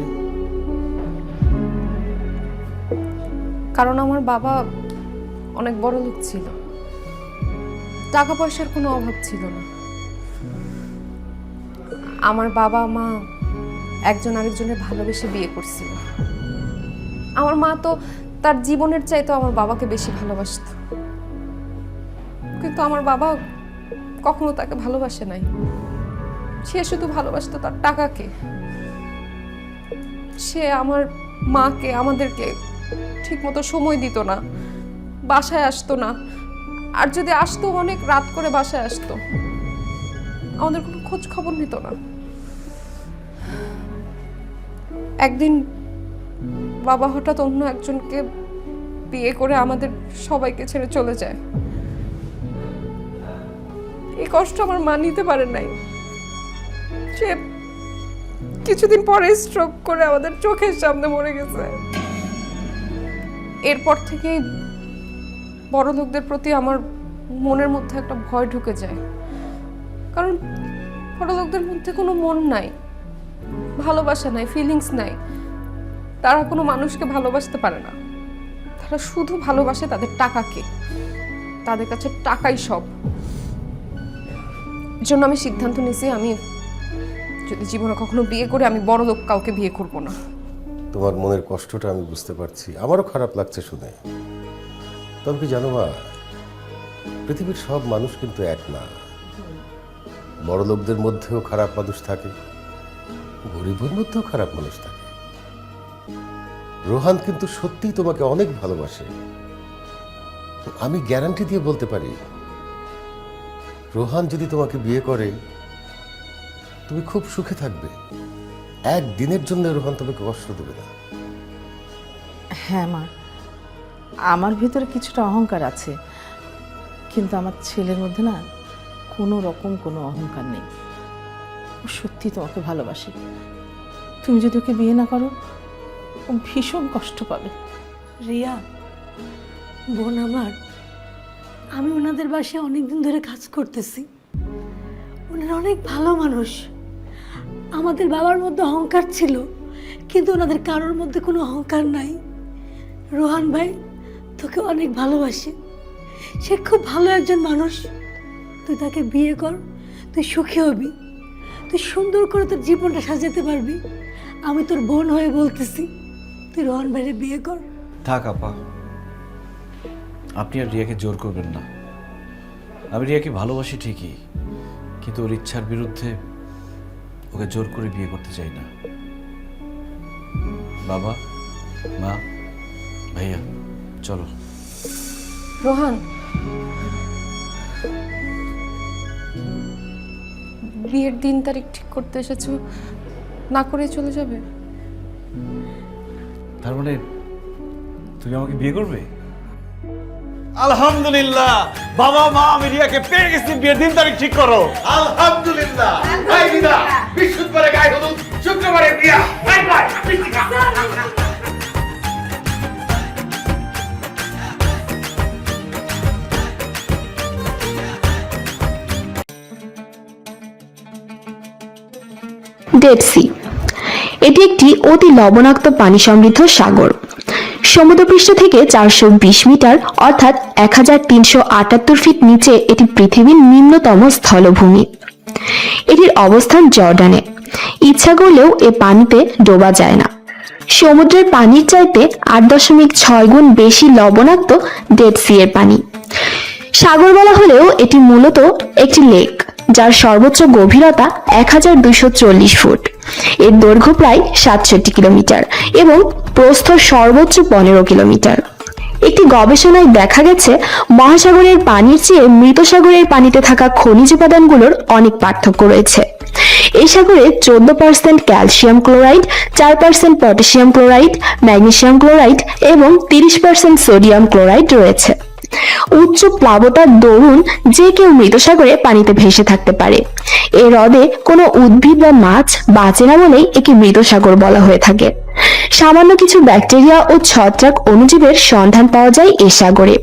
কারণ আমার বাবা অনেক বড় লোক ছিল, টাকা পয়সার কোনো অভাব ছিল না। আমার বাবা মা একজন আরেকজনের ভালোবেসে বিয়ে করছিল। আমার মা তো তার জীবনের চাইতে আমার বাবাকে বেশি ভালোবাসত, কিন্তু আমার বাবা কখনো তাকে ভালোবাসে নাই। সে শুধু ভালোবাসতো তার টাকাকে। সে আমার মাকে, আমাদেরকে ঠিকমতো সময় দিত না, বাসায় আসতো না, আর যদি আসতো অনেক রাত করে বাসায় আসতো, আমাদের কোনো খোঁজ খবর নিত না। একদিন বাবা হঠাৎ অন্য একজনকে বিয়ে করে আমাদের সবাইকে ছেড়ে চলে যায়। এই কষ্ট আমার মা নিতে পারে নাই। সে কিছুদিন পরে স্ট্রোক করে আমাদের চোখের সামনে মরে গেছে। এরপর থেকেই বড় লোকদের প্রতি আমার মনের মধ্যে একটা ভয় ঢুকে যায়, কারণ বড় লোকদের মধ্যে কোনো মন নাই, ভালোবাসা নাই, ফিলিংস নাই। তারা কোনো মানুষকে ভালোবাসতে পারে না, তারা শুধু ভালোবাসে তাদের টাকাকে। তাদের কাছে টাকাই সব। জন্য আমি সিদ্ধান্ত নিয়েছি, আমি যদি জীবনে কখনো বিয়ে করে আমি বড় লোক কাউকে বিয়ে করব না। তোমার মনের কষ্টটা আমি বুঝতে পারছি, আমারও খারাপ লাগছে শুনে। তবে কি জানো মা, পৃথিবীর সব মানুষ কিন্তু এক না। বড় লোকদের মধ্যেও খারাপ মানুষ থাকে, গরিবের মধ্যেও খারাপ মানুষ থাকে। রোহান কিন্তু সত্যিই তোমাকে অনেক ভালোবাসে। আমি গ্যারান্টি দিয়ে বলতে পারি, রোহান যদি তোমাকে বিয়ে করে তুমি খুব সুখে থাকবে। একদিনের জন্য রোহান তোমাকে কষ্ট দেবে না। হ্যাঁ মা, আমার ভিতরে কিছুটা অহংকার আছে, কিন্তু আমার ছেলের মধ্যে না কোনো রকম কোনো অহংকার নেই। ও সত্যি তোমাকে ভালোবাসে। তুমি যদি ওকে বিয়ে না করো, ও ভীষণ কষ্ট পাবে। রিয়া বোন আমার, আমি ওনাদের বাসায় অনেকদিন ধরে কাজ করতেছি। ওনারা অনেক ভালো মানুষ। আমাদের বাবার মধ্যে অহংকার ছিল, কিন্তু ওনাদের কারোর মধ্যে কোনো অহংকার নাই। রোহান ভাই তোকে অনেক ভালোবাসে, সে খুব ভালো একজন মানুষ। তুই তাকে বিয়ে কর, তুই সুখী হবি, তুই সুন্দর করে তোর জীবনটা সাজাতে পারবি। আমি তোর বোন হয়ে বলতেছি, তুই রোহান ভাইয়ের বিয়ে কর। থাক আপা, আপনি আর রিয়াকে জোর করবেন না। আমি রিয়াকে ভালোবাসি ঠিকই, কিন্তু ওর ইচ্ছার বিরুদ্ধে ওকে জোর করে বিয়ে করতে চাই না। বাবা, মা, ভাইয়া, চলো। রোহান, বিয়ের দিন তারিখ ঠিক করতে এসেছো, না করে চলে যাবে? তার মানে তুমি আমাকে বিয়ে করবে? আলহামদুলিল্লাহ বাবা মা, আমি রিয়াকে পেয়ে গেছি, বিয়ের দিন তারিখ ঠিক করো। আলহামদুলিল্লাহ। এই বিদা, বৃহস্পতিবারে গায়ে হলুদ, শুক্রবারে বিয়া। Bye bye. ডেড সি এটি একটি অতি লবণাক্ত পানি সমৃদ্ধ সাগর। সমুদ্রপৃষ্ঠ থেকে 420 মিটার অর্থাৎ 1378 ফিট নিচে এটি পৃথিবীর নিম্নতম স্থলভূমি। এটির অবস্থান জর্ডানে। ইচ্ছা করলেও এ পানিতে ডোবা যায় না। সমুদ্রের পানির চাইতে 8.6 গুণ বেশি লবণাক্ত ডেড সি এর পানি। সাগর বলা হলেও এটি মূলত একটি লেক, যার সর্বোচ্চ গভীরতা 1240 ফুট। এর দৈর্ঘ্য প্রায় 67 কিলোমিটার এবং প্রস্থ সর্বোচ্চ 15 কিলোমিটার। একটি গবেষণায় দেখা গেছে মহাসাগরের পানির চেয়ে মৃত সাগরের পানিতে থাকা খনিজ উপাদানগুলোর অনেক পার্থক্য রয়েছে। এই সাগরে 14% calcium chloride, 4% potassium chloride, magnesium chloride এবং 30% সোডিয়াম ক্লোরাইড রয়েছে। উচ্চ প্লাবতার দরুন যে কেউ মৃত সাগরে পানিতে ভেসে থাকতে পারে। এই হ্রদে কোনো উদ্ভিদ বা মাছ বাঁচে না বলেই একে মৃত সাগর বলা হয়ে থাকে। সামান্য কিছু ব্যাকটেরিয়া ও ছত্রাক অণুজীবের সন্ধান পাওয়া যায় এই সাগরে।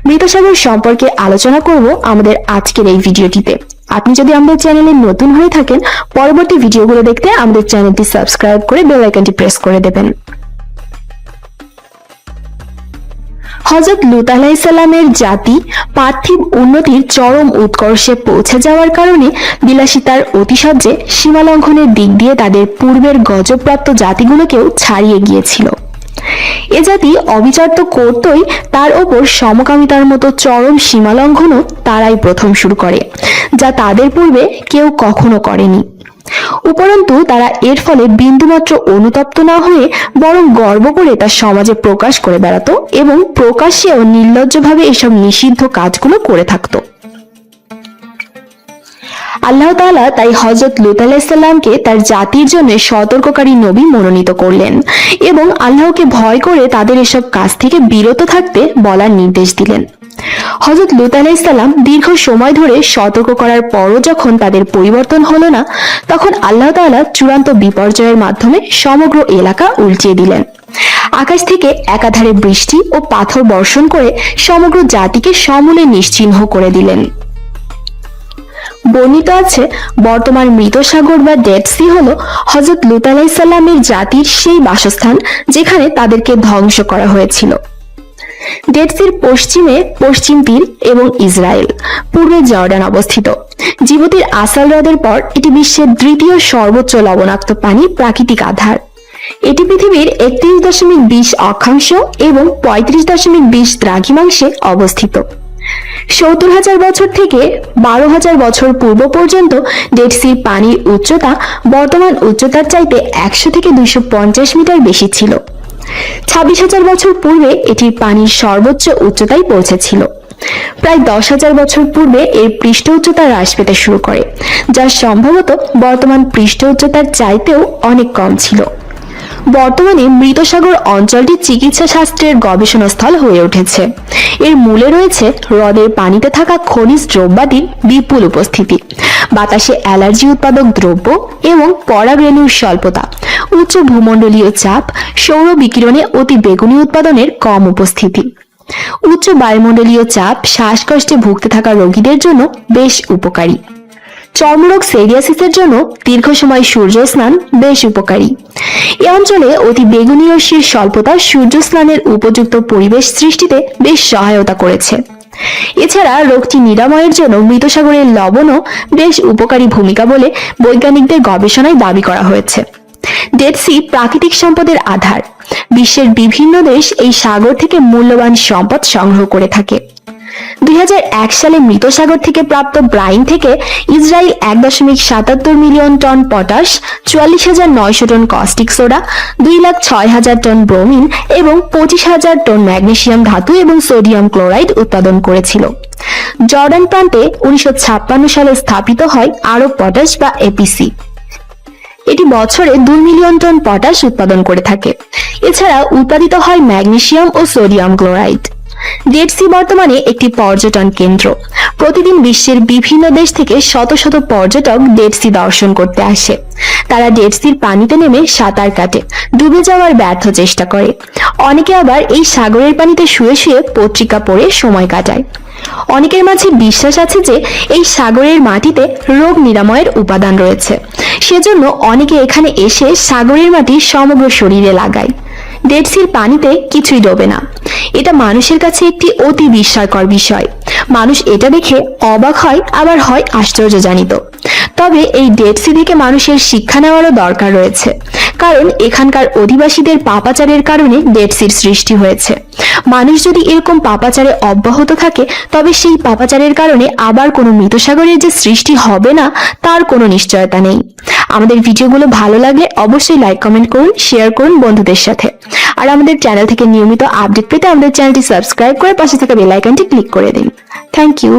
মৃত সাগর সম্পর্কে আলোচনা করব আমাদের আজকের এই ভিডিওটিতে। আপনি যদি আমাদের চ্যানেলে নতুন হয়ে থাকেন, পরবর্তী ভিডিওগুলো দেখতে আমাদের চ্যানেলটি সাবস্ক্রাইব করে বেল আইকনটি প্রেস করে দেবেন। হযরত লূত আলাইহিসসালামের জাতি পার্থিব উন্নতির চরম উৎকর্ষে পৌঁছে যাওয়ার কারণে বিলাসিতার অতিশয্যে সীমালঙ্ঘনের দিক দিয়ে তাদের পূর্বের গজবপ্রাপ্ত জাতিগুলোকেও ছাড়িয়ে গিয়েছিল। এ জাতি অবিচার তো করতই, তার ওপর সমকামিতার মতো চরম সীমালঙ্ঘনও তারাই প্রথম শুরু করে, যা তাদের পূর্বে কেউ কখনো করেনি। উপরন্তু তারা এর ফলে বিন্দুমাত্র অনুতপ্ত না হয়ে বরং গর্ব করে তা সমাজে প্রকাশ করে বেড়াতো এবং প্রকাশ্যেও নির্লজ্জভাবে এসব নিষিদ্ধ কাজগুলো করে থাকতো। আল্লাহ তাআলা তাই হযরত লূত আলাইহিসসালামকে তার জাতির জন্য সতর্ককারী নবী মনোনীত করলেন এবং আল্লাহকে ভয় করে তাদের এসব কাজ থেকে বিরত থাকতে বলার নির্দেশ দিলেন। হযরত লূত আলাইহিসসালাম দীর্ঘ সময় ধরে সতর্ক করার পরও যখন তাদের পরিবর্তন হলো না, তখন আল্লাহ তাআলা চূড়ান্ত বিপর্যয়ের মাধ্যমে সমগ্র এলাকা উল্টিয়ে দিলেন। আকাশ থেকে একাধারে বৃষ্টি ও পাথর বর্ষণ করে সমগ্র জাতিকে সমূলে নিশ্চিহ্ন করে দিলেন। বর্ণিত আছে, বর্তমান মৃত সাগর বা ডেড সি হলো হযরত লূত আলাইহিসসালামের জাতির সেই বাসস্থান যেখানে তাদেরকে ধ্বংস করা হয়েছিল। ডেড সির পশ্চিমে পশ্চিম তীর এবং ইসরায়েল, পূর্বে জর্ডান অবস্থিত। জিবুতির আসাল হ্রদের পর এটি বিশ্বের দ্বিতীয় সর্বোচ্চ লবণাক্ত পানির প্রাকৃতিক আধার। এটি পৃথিবীর 31.20 অক্ষাংশ এবং 35.20 দ্রাঘিমাংশে অবস্থিত। 70,000 বছর থেকে 12,000 বছর পূর্ব পর্যন্ত ডেড সির পানির উচ্চতা বর্তমান উচ্চতার চাইতে 100 থেকে 250 মিটার বেশি ছিল। 26,000 বছর পূর্বে এটির পানির সর্বোচ্চ উচ্চতায় পৌঁছেছিল। প্রায় 10,000 বছর পূর্বে এর পৃষ্ঠ উচ্চতা হ্রাস পেতে শুরু করে, যা সম্ভবত বর্তমান পৃষ্ঠ উচ্চতার চাইতেও অনেক কম ছিল। বর্তমানে মৃত সাগর অঞ্চলটি চিকিৎসা শাস্ত্রের গবেষণাস্থল হয়ে উঠেছে। এর মূলে রয়েছে হ্রদের পানিতে থাকা খনিজ দ্রব্যাদির বিপুল উপস্থিতি, বাতাসে অ্যালার্জি উৎপাদক দ্রব্য এবং পরাগরেণুর স্বল্পতা, উচ্চ ভূমণ্ডলীয় চাপ, সৌর বিকিরণে অতি বেগুনি উৎপাদনের কম উপস্থিতি। উচ্চ বায়ুমণ্ডলীয় চাপ শ্বাসকষ্টে ভুগতে থাকা রোগীদের জন্য বেশ উপকারী। চর্মরোগ সোরিয়াসিসের জন্য দীর্ঘ সময় সূর্য স্নান বেশ উপকারী। এ অঞ্চলে অতি বেগুনি রশ্মির স্বল্পতা সূর্য স্নানের উপযুক্ত পরিবেশ সৃষ্টিতে বেশ সহায়তা করেছে। এছাড়া রোগটি নিরাময়ের জন্য মৃত সাগরের লবণও বেশ উপকারী ভূমিকা বলে বৈজ্ঞানিকদের গবেষণায় দাবি করা হয়েছে। ডেড সি প্রাকৃতিক সম্পদের আধার। বিশ্বের বিভিন্ন দেশ এই সাগর থেকে মূল্যবান সম্পদ সংগ্রহ করে থাকে। 2001 সালে মৃত সাগর থেকে প্রাপ্ত ব্রাইন থেকে Israel 1.77 million ton potash, 44,900 ton caustic soda, 2,06,000 ton bromine এবং 25,000 টন ম্যাগনেসিয়াম ধাতু এবং সোডিয়াম ক্লোরাইড উৎপাদন করেছিল। জর্ডান প্রান্তে 1956 সালে স্থাপিত হয় আরব পটাশ বা এপিসি। এটি বছরে 2 মিলিয়ন টন পটাশ উৎপাদন করে থাকে। এছাড়া উৎপাদিত হয় ম্যাগনেসিয়াম ও সোডিয়াম ক্লোরাইড। ডেড সি বর্তমানে একটি পর্যটন কেন্দ্র। প্রতিদিন বিশ্বের বিভিন্ন দেশ থেকে শত শত পর্যটক ডেড সি দর্শন করতে আসে। তারা ডেড সির পানিতে নেমে সাঁতার কাটে, ডুবে যাওয়ার ব্যর্থ চেষ্টা করে। অনেকে আবার এই সাগরের পানিতে শুয়ে শুয়ে পত্রিকা পড়ে সময় কাটায়। অনেকের মাঝে বিশ্বাস আছে যে এই সাগরের মাটিতে রোগ নিরাময়ের উপাদান রয়েছে, সেজন্য অনেকে এখানে এসে সাগরের মাটি সমগ্র শরীরে লাগায়। ডেড সির পানিতে কিছুই ডোবে না। এটা মানুষের কাছে একটি অতি বিস্ময়কর বিষয়। মানুষ এটা দেখে অবাক হয়, আবার হয় আশ্চর্যজনিত। তবে এই ডেড সি থেকে মানুষের শিক্ষা নেওয়ারও দরকার রয়েছে, কারণ এখানকার অধিবাসীদের পাপাচারের কারণে ডেড সির সৃষ্টি হয়েছে। মানুষ যদি এরকম পাপাচারে অব্যাহত থাকে, তবে সেই পাপাচারের কারণে আবার কোনো মৃত সাগরের যে সৃষ্টি হবে না তার কোনো নিশ্চয়তা নেই। আমাদের ভিডিওগুলো ভালো লাগলে অবশ্যই লাইক, কমেন্ট করুন, শেয়ার করুন বন্ধুদের সাথে। আর আমাদের চ্যানেল থেকে নিয়মিত আপডেট পেতে আমাদের চ্যানেলটি সাবস্ক্রাইব করে পাশে থাকা বেল আইকনটি ক্লিক করে দিন। Thank you.